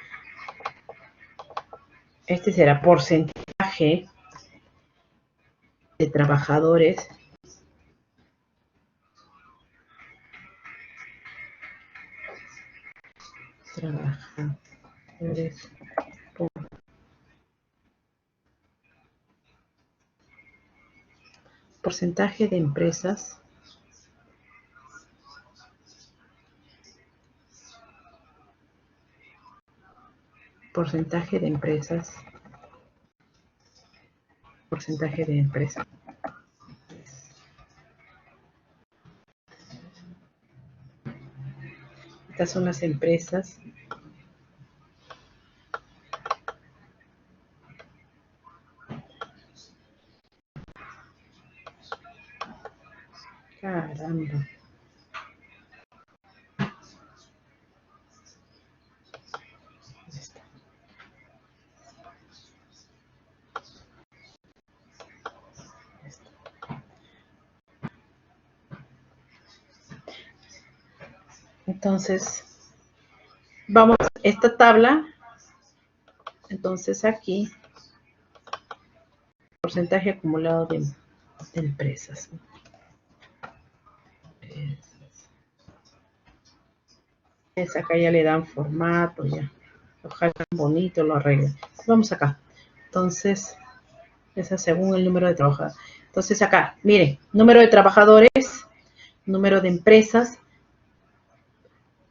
porcentaje de trabajadores por porcentaje de empresas porcentaje de empresas estas son las empresas caramba entonces vamos a esta tabla entonces aquí porcentaje acumulado de empresas. Acá ya le dan formato, ya. Ojalá bonito, lo arreglan. Vamos acá. Entonces, esa según el número de trabajadores. Entonces acá, miren, número de trabajadores, número de empresas,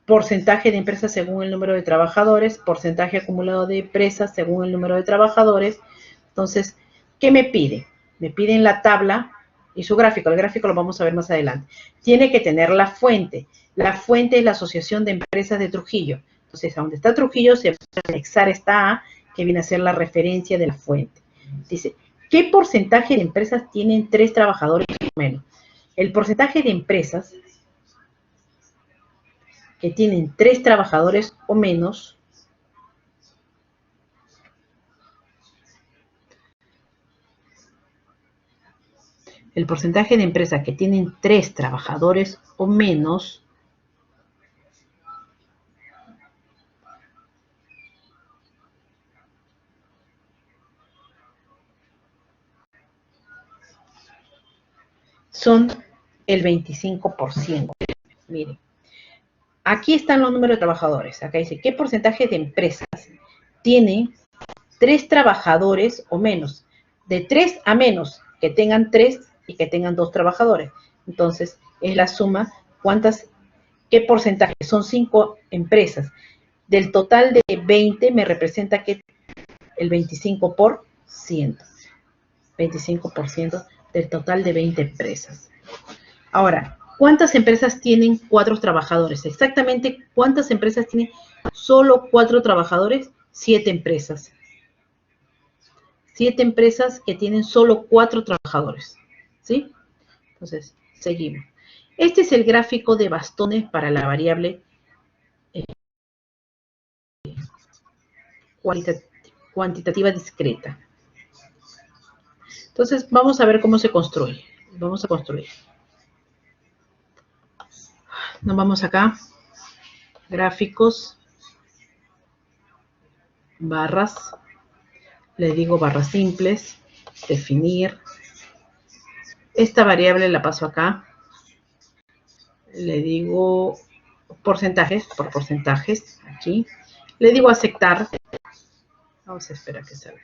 porcentaje de empresas según el número de trabajadores, porcentaje acumulado de empresas según el número de trabajadores. Entonces, ¿qué me pide? Me piden la tabla y su gráfico. El gráfico lo vamos a ver más adelante. Tiene que tener la fuente. La fuente es la Asociación de Empresas de Trujillo. Entonces, a donde está Trujillo se va a anexar esta A, que viene a ser la referencia de la fuente. Dice, ¿qué porcentaje de empresas tienen 3 trabajadores o menos? El porcentaje de empresas que tienen 3 trabajadores o menos el porcentaje de empresas que tienen 3 trabajadores o menos son el 25%. Miren, aquí están los números de trabajadores. Acá dice, ¿qué porcentaje de empresas tienen 3 trabajadores o menos? De 3 a menos, que tengan 3 y que tengan 2 trabajadores. Entonces, es la suma, ¿qué porcentaje? Son 5 empresas. Del total de 20 me representa que el 25%. 25% del total de 20 empresas. Ahora, ¿cuántas empresas tienen 4 trabajadores? Exactamente, ¿cuántas empresas tienen solo 4 trabajadores? 7 empresas. 7 empresas que tienen solo 4 trabajadores. ¿Sí? Entonces, seguimos. Este es el gráfico de bastones para la variable cuantitativa discreta. Entonces, vamos a ver cómo se construye. Vamos a construir. Nos vamos acá. Gráficos. Barras. Le digo barras simples. Definir. Esta variable la paso acá. Le digo porcentajes, por porcentajes. Aquí. Le digo aceptar. Vamos a esperar que salga.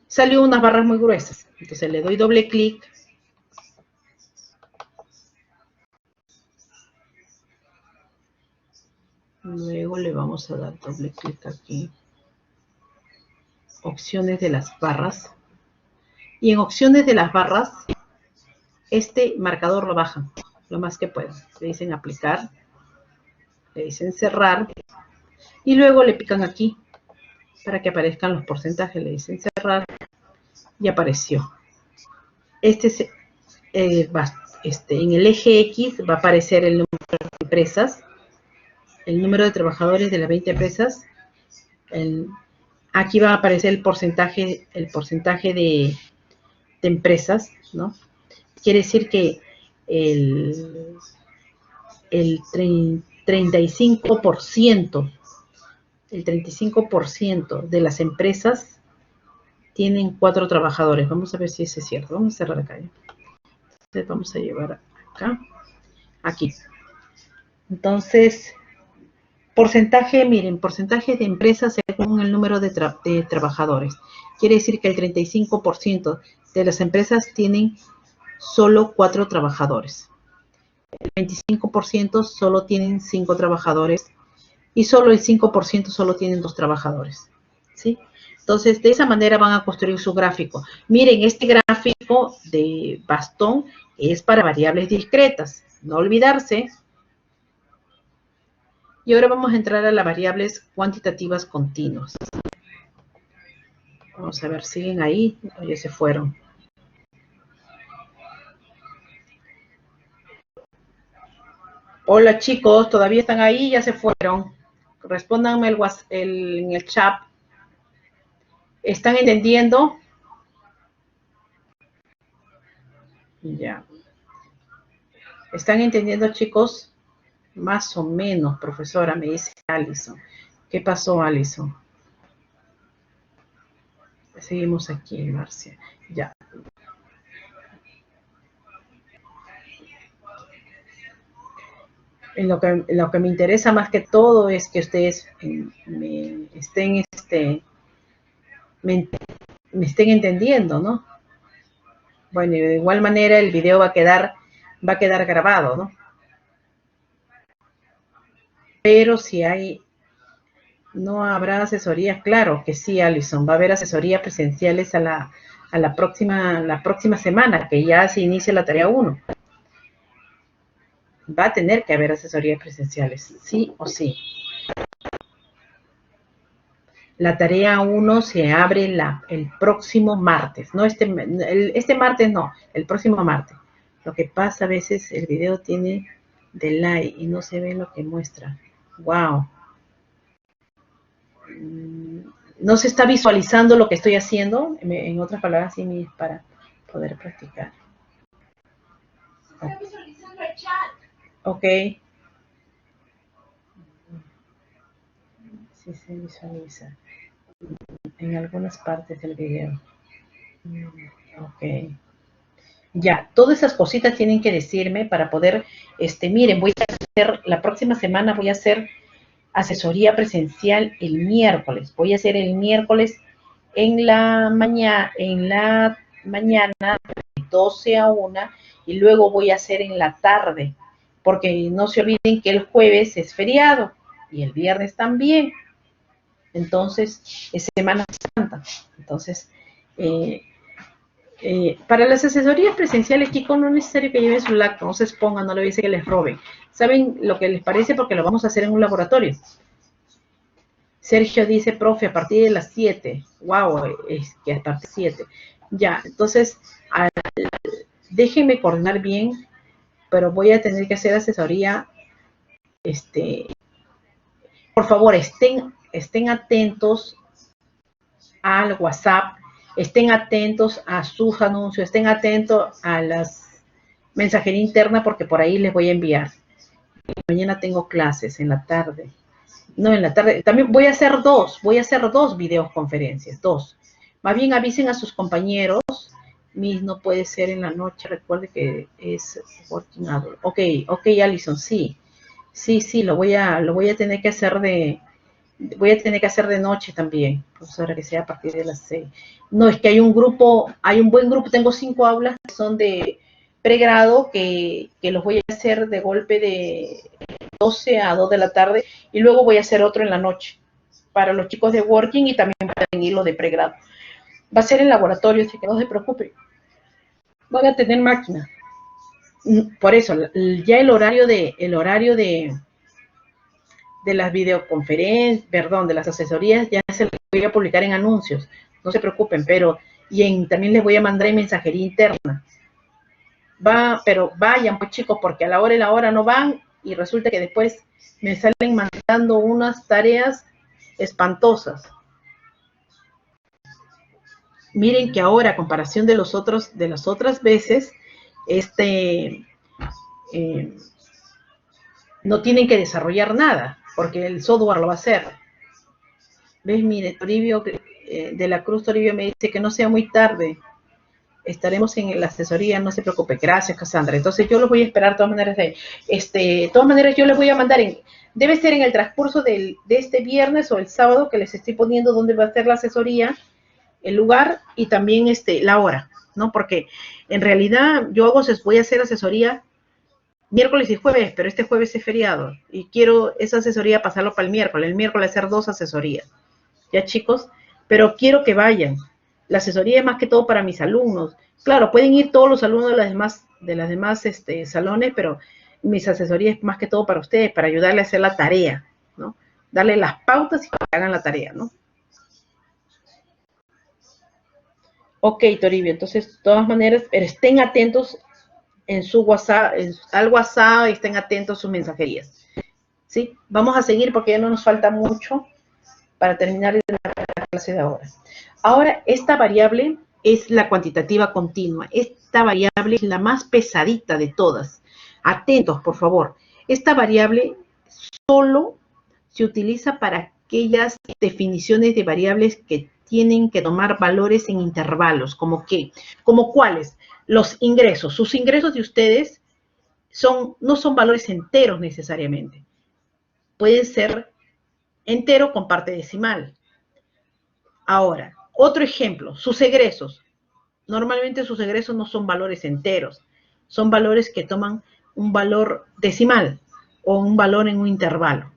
salió unas barras muy gruesas. Entonces le doy doble clic. Luego le vamos a dar doble clic aquí. Opciones de las barras. Y en opciones de las barras, este marcador lo bajan lo más que puedan. Le dicen aplicar, le dicen cerrar y luego le pican aquí para que aparezcan los porcentajes. Le dicen cerrar y apareció. En el eje X va a aparecer el número de empresas, el número de trabajadores de las 20 empresas. Aquí va a aparecer el porcentaje de empresas, ¿no? Quiere decir que el 35% de las empresas tienen 4 trabajadores. Vamos a ver si eso es cierto. Vamos a cerrar acá. Entonces vamos a llevar acá, aquí. Entonces, porcentaje, miren, porcentaje de empresas según el número de trabajadores. Quiere decir que el 35% de las empresas tienen solo 4 trabajadores. El 25% solo tienen 5 trabajadores y solo el 5% solo tienen 2 trabajadores. ¿Sí? Entonces, de esa manera van a construir su gráfico. Miren, este gráfico de bastón es para variables discretas. No olvidarse. Y ahora vamos a entrar a las variables cuantitativas continuas. Vamos a ver, ¿siguen ahí? O ya se fueron. Hola chicos, ¿todavía están ahí? Ya se fueron. Respóndanme en el chat. ¿Están entendiendo? Ya. ¿Están entendiendo, chicos? Más o menos, profesora, me dice Alison. ¿Qué pasó, Alison? Seguimos aquí, Marcia. Ya. Lo que me interesa más que todo es que ustedes me estén entendiendo, ¿no? Bueno, y de igual manera el video va a quedar grabado, ¿no? Pero si no habrá asesorías, claro que sí, Alison, va a haber asesorías presenciales a la próxima semana, que ya se inicia la tarea 1. Va a tener que haber asesorías presenciales, sí o sí. La tarea 1 se abre el próximo martes, no este martes no, el próximo martes. Lo que pasa a veces el video tiene delay y no se ve lo que muestra. Wow. No se está visualizando lo que estoy haciendo, en otras palabras, sí, para poder practicar. Está visualizando el chat. Ok. Sí se visualiza en algunas partes del video. Ok. Ya, todas esas cositas tienen que decirme para poder, miren, la próxima semana voy a hacer asesoría presencial el miércoles. Voy a hacer el miércoles en la mañana, de 12 a 1, y luego voy a hacer en la tarde, porque no se olviden que el jueves es feriado y el viernes también. Entonces, es Semana Santa. Entonces, para las asesorías presenciales, chicos, no es necesario que lleven su laptop, no se expongan, no le voy a decir que les roben. ¿Saben lo que les parece? Porque lo vamos a hacer en un laboratorio. Sergio dice, profe, a partir de las 7. Wow, es que a partir de 7. Ya, entonces, déjenme coordinar bien, pero voy a tener que hacer asesoría. Por favor, estén atentos al WhatsApp, estén atentos a sus anuncios, estén atentos a las mensajería interna, porque por ahí les voy a enviar. Mañana tengo clases en la tarde. No, en la tarde. También voy a hacer dos videoconferencias, 2. Más bien avisen a sus compañeros. No puede ser en la noche, recuerde que es working hour. Ok, Alison, sí, lo voy a tener que hacer Voy a tener que hacer de noche también, profesora, que sea a partir de las 6. No, es que hay un grupo, hay un buen grupo, tengo 5 aulas que son de pregrado que los voy a hacer de golpe de 12 a 2 de la tarde y luego voy a hacer otro en la noche para los chicos de working y también pueden ir los de pregrado. Va a ser en laboratorio, así que no se preocupen. Van a tener máquina. Por eso, ya el horario de las videoconferencias, perdón, de las asesorías, ya se las voy a publicar en anuncios. No se preocupen, pero también les voy a mandar en mensajería interna. Pero vayan, pues chicos, porque a la hora y la hora no van y resulta que después me salen mandando unas tareas espantosas. Miren que ahora, a comparación de las otras veces, no tienen que desarrollar nada, porque el software lo va a hacer. ¿Ves? Mire, Toribio, de la Cruz Toribio me dice que no sea muy tarde. Estaremos en la asesoría, no se preocupe. Gracias, Cassandra. Entonces yo los voy a esperar de todas maneras. De todas maneras, yo les voy a mandar, debe ser en el transcurso de este viernes o el sábado que les estoy poniendo dónde va a ser la asesoría, el lugar y también la hora, ¿no? Porque en realidad voy a hacer asesoría miércoles y jueves, pero este jueves es feriado y quiero esa asesoría pasarlo para el miércoles hacer 2 asesorías, ¿ya, chicos? Pero quiero que vayan. La asesoría es más que todo para mis alumnos. Claro, pueden ir todos los alumnos de las demás salones, pero mis asesorías es más que todo para ustedes, para ayudarles a hacer la tarea, ¿no? Darle las pautas y que hagan la tarea, ¿no? Ok, Toribio, entonces, de todas maneras, pero estén atentos en su WhatsApp, al WhatsApp, estén atentos a sus mensajerías. ¿Sí? Vamos a seguir porque ya no nos falta mucho para terminar la clase de ahora. Ahora, esta variable es la cuantitativa continua. Esta variable es la más pesadita de todas. Atentos, por favor. Esta variable solo se utiliza para aquellas definiciones de variables que tienen que tomar valores en intervalos, como qué, como cuáles, los ingresos. Sus ingresos de ustedes no son valores enteros necesariamente. Pueden ser entero con parte decimal. Ahora, otro ejemplo, sus egresos. Normalmente sus egresos no son valores enteros, son valores que toman un valor decimal o un valor en un intervalo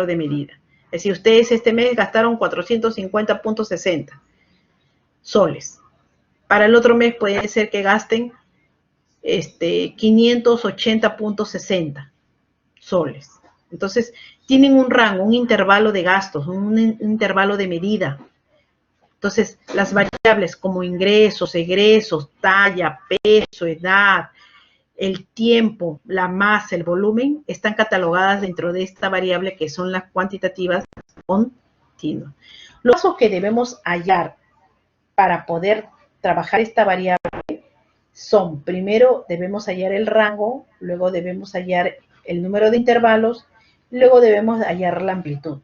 de medida. Es decir, ustedes este mes gastaron 450.60 soles. Para el otro mes puede ser que gasten 580.60 soles. Entonces, tienen un rango, un intervalo de gastos, un intervalo de medida. Entonces, las variables como ingresos, egresos, talla, peso, edad, el tiempo, la masa, el volumen, están catalogadas dentro de esta variable que son las cuantitativas continuas. Los pasos que debemos hallar para poder trabajar esta variable son, primero debemos hallar el rango, luego debemos hallar el número de intervalos, luego debemos hallar la amplitud.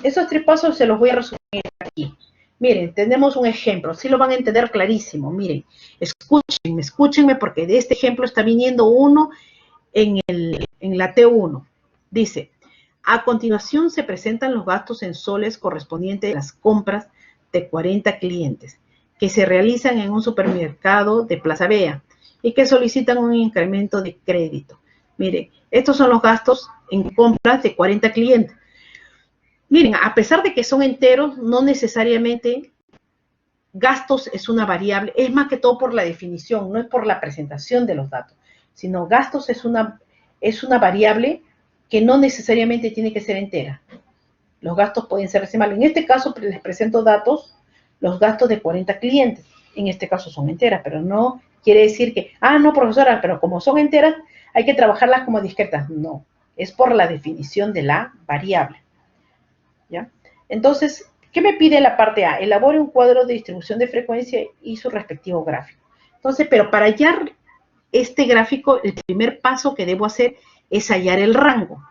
Esos 3 pasos se los voy a resumir aquí. Miren, tenemos un ejemplo, sí lo van a entender clarísimo. Miren, escúchenme porque de este ejemplo está viniendo uno en la T1. Dice, a continuación se presentan los gastos en soles correspondientes a las compras de 40 clientes que se realizan en un supermercado de Plaza Vea y que solicitan un incremento de crédito. Miren, estos son los gastos en compras de 40 clientes. Miren, a pesar de que son enteros, no necesariamente gastos es una variable, es más que todo por la definición, no es por la presentación de los datos, sino gastos es una variable que no necesariamente tiene que ser entera. Los gastos pueden ser decimales. En este caso les presento los gastos de 40 clientes. En este caso son enteras, pero no quiere decir que, no, profesora, pero como son enteras, hay que trabajarlas como discretas. No, es por la definición de la variable. ¿Ya? Entonces, ¿qué me pide la parte A? Elabore un cuadro de distribución de frecuencia y su respectivo gráfico. Entonces, pero para hallar este gráfico, el primer paso que debo hacer es hallar el rango.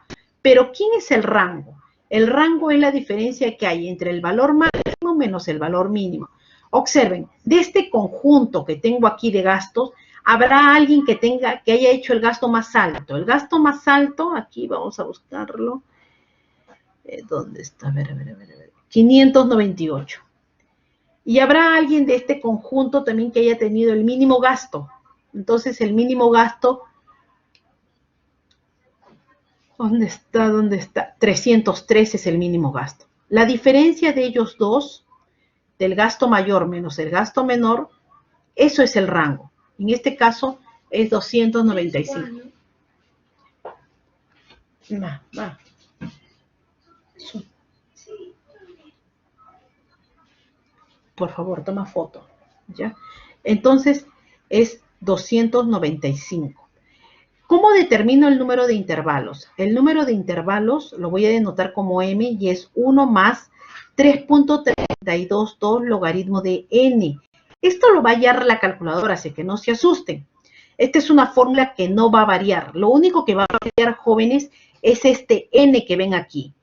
Pero, ¿quién es el rango? El rango es la diferencia que hay entre el valor máximo menos el valor mínimo. Observen, de este conjunto que tengo aquí de gastos, habrá alguien que haya hecho el gasto más alto. El gasto más alto, aquí vamos a buscarlo, ¿Dónde está? A ver. 598. Y habrá alguien de este conjunto también que haya tenido el mínimo gasto. Entonces el mínimo gasto, ¿dónde está? 303 es el mínimo gasto. La diferencia de ellos dos, del gasto mayor menos el gasto menor, eso es el rango. En este caso es 295. Va. Por favor, toma foto. ¿Ya? Entonces es 295. ¿Cómo determino el número de intervalos? El número de intervalos lo voy a denotar como m y es 1 más 3.322 logaritmo de n. Esto lo va a hallar la calculadora, así que no se asusten. Esta es una fórmula que no va a variar. Lo único que va a variar, jóvenes, es este n que ven aquí.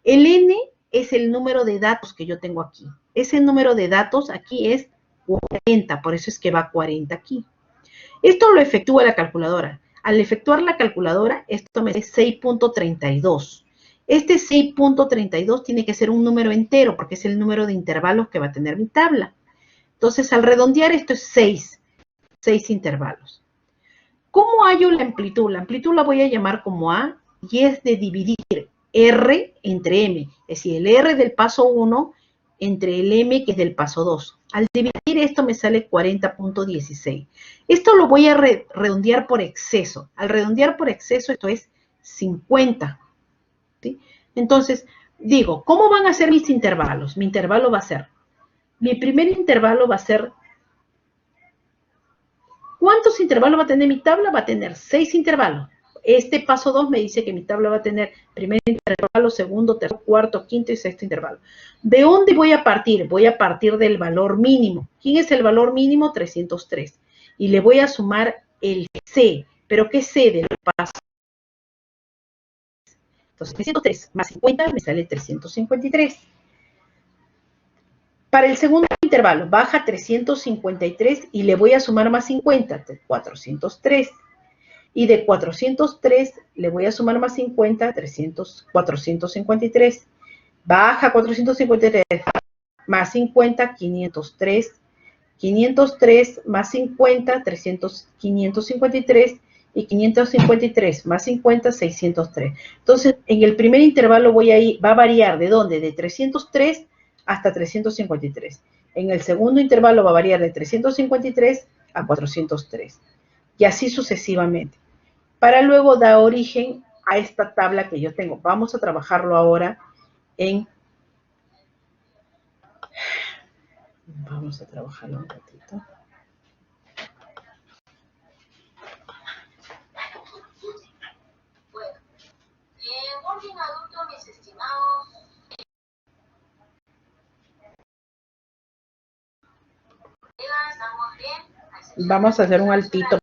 El n es el número de datos que yo tengo aquí. Ese número de datos aquí es 40, por eso es que va 40 aquí. Esto lo efectúa la calculadora. Al efectuar la calculadora, esto me da 6.32. Este 6.32 tiene que ser un número entero, porque es el número de intervalos que va a tener mi tabla. Entonces, al redondear, esto es 6 intervalos. ¿Cómo hallo la amplitud? La amplitud la voy a llamar como A, y es de dividir R entre M. Es decir, el R del paso 1 entre el M que es del paso 2. Al dividir esto me sale 40.16. Esto lo voy a redondear por exceso. Al redondear por exceso esto es 50. ¿Sí? Entonces, digo, ¿cómo van a ser mis intervalos? Mi intervalo va a ser, mi primer intervalo va a ser, ¿cuántos intervalos va a tener mi tabla? Va a tener 6 intervalos. Este paso 2 me dice que mi tabla va a tener primer intervalo, segundo, tercero, cuarto, quinto y sexto intervalo. ¿De dónde voy a partir? Voy a partir del valor mínimo. ¿Quién es el valor mínimo? 303. Y le voy a sumar el C. ¿Pero qué C del paso? Entonces, 303 más 50 me sale 353. Para el segundo intervalo, baja 353 y le voy a sumar más 50, 403. Y de 403 le voy a sumar más 50, 453. Baja 453, más 50, 503. 503 más 50, 553. Y 553 más 50, 603. Entonces, en el primer intervalo va a variar ¿de dónde? De 303 hasta 353. En el segundo intervalo va a variar de 353 a 403. Y así sucesivamente. Para luego dar origen a esta tabla que yo tengo. Vamos a trabajarlo ahora en... Vamos a trabajarlo un ratito. Bueno, en orden adulto, mis estimados. ¿Estamos bien? Vamos a hacer un altito.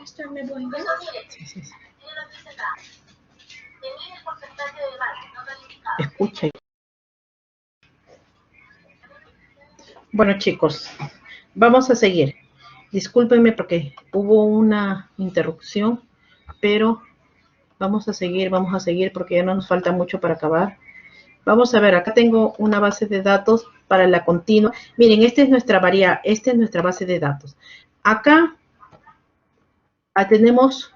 mire, Sí, sí, sí. mire lo que dice acá. Se mide el porcentaje de base no calificado. Escucha. Bueno, chicos, vamos a seguir. Discúlpenme porque hubo una interrupción, pero vamos a seguir porque ya no nos falta mucho para acabar. Vamos a ver, acá tengo una base de datos para la continua. Miren, esta es nuestra base de datos. Acá tenemos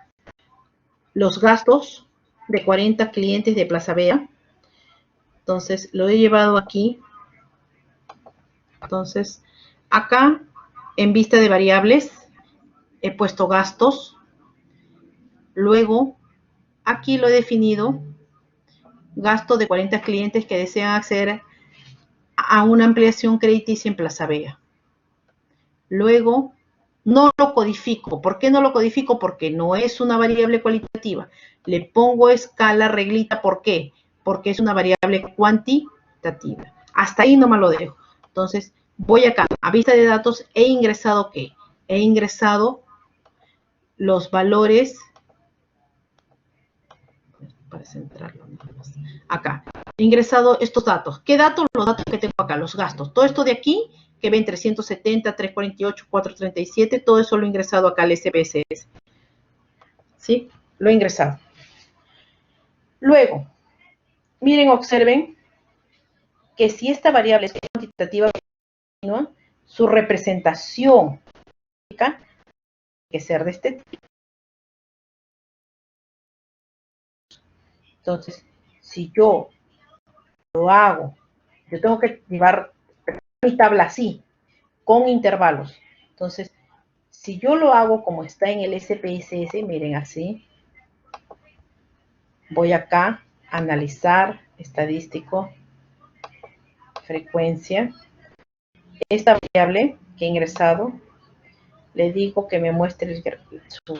los gastos de 40 clientes de Plaza Vea. Entonces, lo he llevado aquí. Entonces, acá, en vista de variables, he puesto gastos. Luego, aquí lo he definido. Gasto de 40 clientes que desean acceder a una ampliación crediticia en Plaza Vea. Luego, no lo codifico. ¿Por qué no lo codifico? Porque no es una variable cualitativa. Le pongo escala, reglita. ¿Por qué? Porque es una variable cuantitativa. Hasta ahí nomás lo dejo. Entonces, voy acá, a vista de datos, he ingresado ¿qué? He ingresado los valores, para centrarlo acá, he ingresado estos datos. ¿Qué datos? Los datos que tengo acá, los gastos. Todo esto de aquí, que ven 370, 348, 437, todo eso lo he ingresado acá al SPSS. ¿Sí? Lo he ingresado. Luego, miren, observen que si esta variable es cuantitativa, su representación tiene que ser de este tipo. Entonces, si yo lo hago, yo tengo que llevar mi tabla así, con intervalos. Entonces, si yo lo hago como está en el SPSS, miren así, voy acá, analizar, estadístico, frecuencia. Esta variable que he ingresado, le digo que me muestre su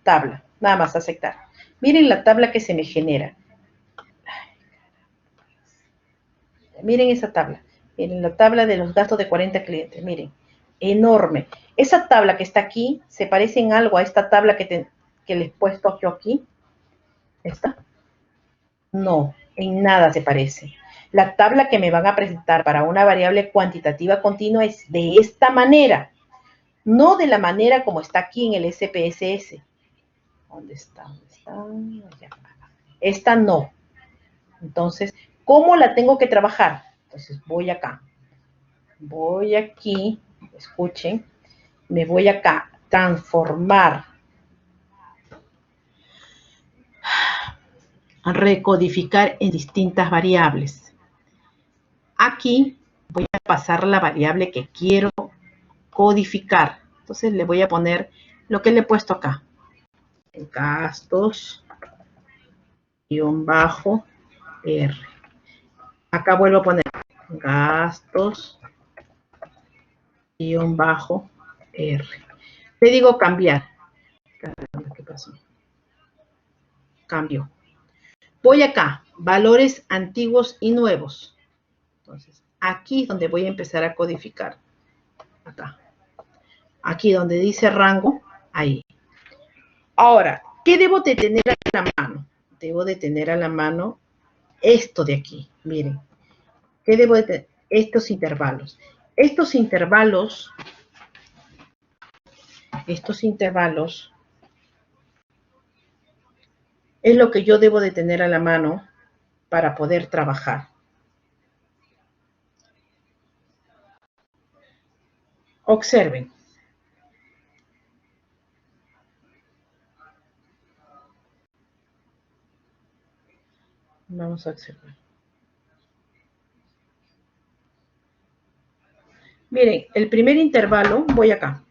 tabla, nada más aceptar. Miren la tabla que se me genera. Miren esa tabla. Miren la tabla de los gastos de 40 clientes. Miren, enorme. Esa tabla que está aquí se parece en algo a esta tabla que les he puesto yo aquí. ¿Esta? No, en nada se parece. La tabla que me van a presentar para una variable cuantitativa continua es de esta manera. No de la manera como está aquí en el SPSS. ¿Dónde está? ¿Dónde está? Esta no. Entonces, ¿cómo la tengo que trabajar? Entonces, voy acá. Voy aquí, escuchen, me voy acá, transformar, recodificar en distintas variables. Aquí voy a pasar la variable que quiero codificar. Entonces le voy a poner lo que le he puesto acá. Gastos, -R. Acá vuelvo a poner gastos, -R. Le digo cambiar. ¿Qué pasó? Cambio. Voy acá, valores antiguos y nuevos. Entonces, aquí es donde voy a empezar a codificar. Acá. Aquí donde dice rango, ahí. Ahora, ¿qué debo de tener a la mano? Debo de tener a la mano esto de aquí. Miren. ¿Qué debo de tener? Estos intervalos. Estos intervalos es lo que yo debo de tener a la mano para poder trabajar. Observen. Vamos a observar. Miren, el primer intervalo, voy acá.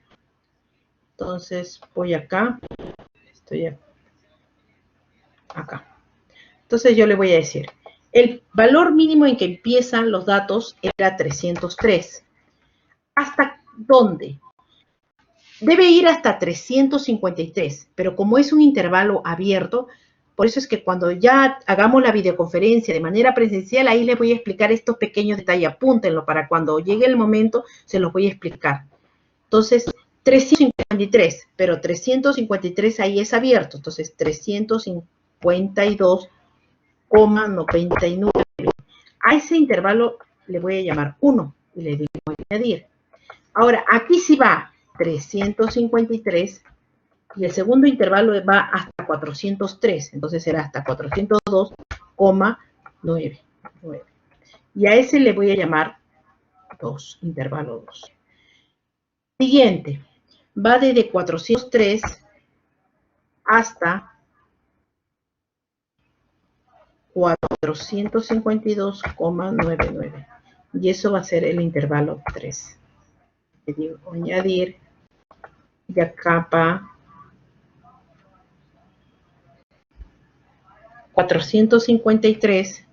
Entonces, voy acá. Estoy acá. Entonces, yo le voy a decir, el valor mínimo en que empiezan los datos era 303. ¿Hasta dónde? Debe ir hasta 353, pero como es un intervalo abierto, por eso es que cuando ya hagamos la videoconferencia de manera presencial, ahí les voy a explicar estos pequeños detalles. Apúntenlo para cuando llegue el momento, se los voy a explicar. Entonces, 353 353, pero 353 ahí es abierto, entonces 352,99. A ese intervalo le voy a llamar 1 y le digo añadir. Ahora, aquí sí va 353 y el segundo intervalo va hasta 403, entonces será hasta 402,9. Y a ese le voy a llamar 2, intervalo 2. Siguiente, va desde 403 hasta 452,99. Y eso va a ser el intervalo 3. Le digo añadir. Y acá va 453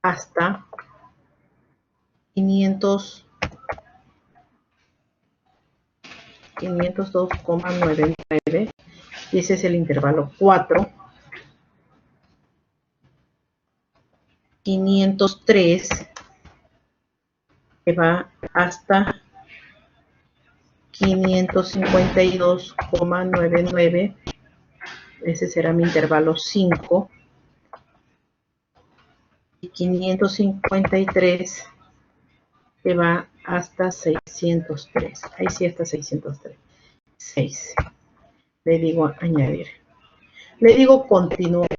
hasta 502,99. Y ese es el intervalo 4. 503 que va hasta 552,99. Ese será mi intervalo 5. Y 553 que va hasta 603. Ahí sí hasta 603. 6. Le digo añadir. Le digo continuar.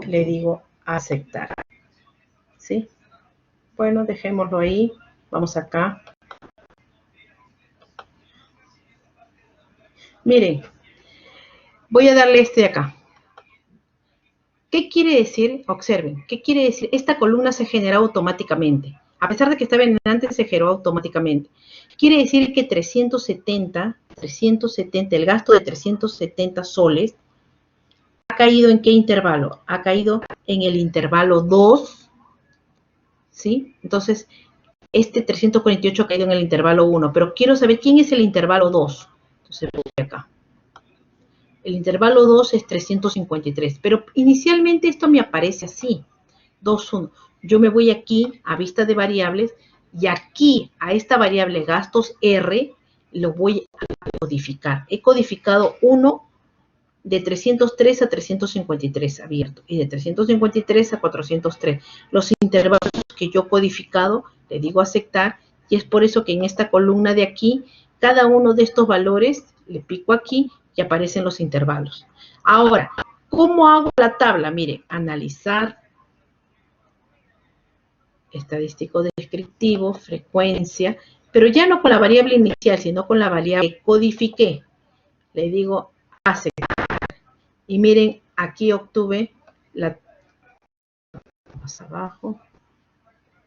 Le digo aceptar. ¿Sí? Bueno, dejémoslo ahí. Vamos acá. Miren, voy a darle este de acá. ¿Qué quiere decir? Observen, ¿qué quiere decir? Esta columna se genera automáticamente. A pesar de que estaba en antes, se generó automáticamente. Quiere decir que 370, el gasto de 370 soles, ¿ha caído en qué intervalo? Ha caído en el intervalo 2, ¿sí? Entonces, este 348 ha caído en el intervalo 1, pero quiero saber quién es el intervalo 2. Entonces, voy acá. El intervalo 2 es 353, pero inicialmente esto me aparece así, 2, 1. Yo me voy aquí a vista de variables y aquí a esta variable gastos R lo voy a codificar. He codificado 1 de 303 a 353 abierto y de 353 a 403. Los intervalos que yo he codificado, le digo aceptar y es por eso que en esta columna de aquí, cada uno de estos valores, le pico aquí y aparecen los intervalos. Ahora, ¿cómo hago la tabla? Mire, analizar, estadístico descriptivo, frecuencia, pero ya no con la variable inicial, sino con la variable que codifiqué. Le digo aceptar. Y miren, aquí obtuve la... Más abajo.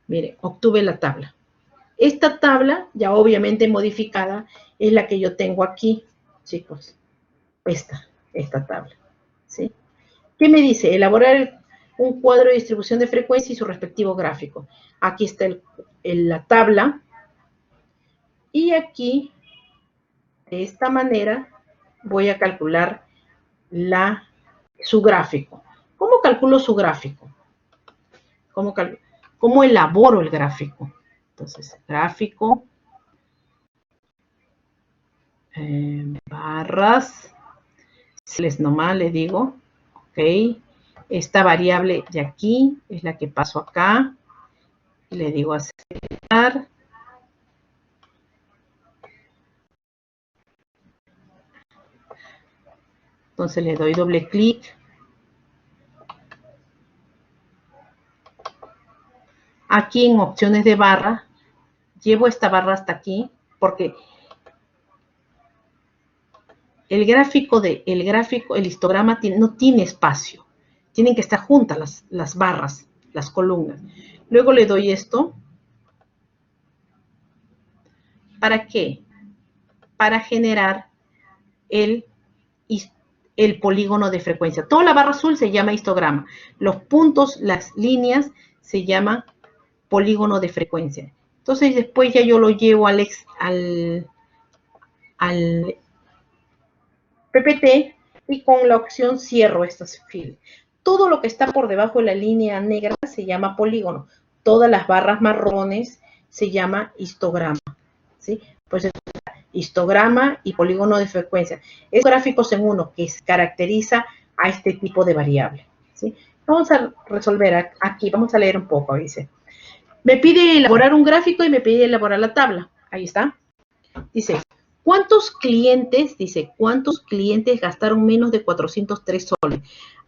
Miren, obtuve la tabla. Esta tabla, ya obviamente modificada, es la que yo tengo aquí, chicos. Esta tabla. ¿Sí? ¿Qué me dice? Elaborar un cuadro de distribución de frecuencia y su respectivo gráfico. Aquí está la tabla. Y aquí, de esta manera, voy a calcular su gráfico. ¿Cómo calculo su gráfico? ¿Cómo elaboro el gráfico? Entonces, gráfico, barras, les nomás le digo, ok, esta variable de aquí es la que paso acá, y le digo aceptar. Entonces le doy doble clic. Aquí en opciones de barra, llevo esta barra hasta aquí, porque el histograma no tiene espacio. Tienen que estar juntas las barras, las columnas. Luego le doy esto. ¿Para qué? Para generar el polígono de frecuencia. Toda la barra azul se llama histograma. Los puntos, las líneas, se llama polígono de frecuencia. Entonces, después ya yo lo llevo al PPT y con la opción cierro estos filas. Todo lo que está por debajo de la línea negra se llama polígono. Todas las barras marrones se llama histograma. ¿Sí? Pues histograma y polígono de frecuencia. Es gráficos en uno que caracteriza a este tipo de variable, ¿sí? Vamos a resolver aquí, vamos a leer un poco, dice. Me pide elaborar un gráfico y me pide elaborar la tabla. Ahí está. Dice, ¿cuántos clientes gastaron menos de 403 soles?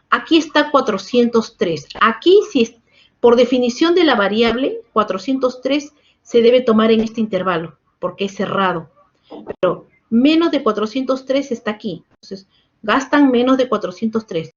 Aquí está 403. Aquí, si por definición de la variable, 403 se debe tomar en este intervalo, porque es cerrado. Pero menos de 403 está aquí. Entonces, gastan menos de 403.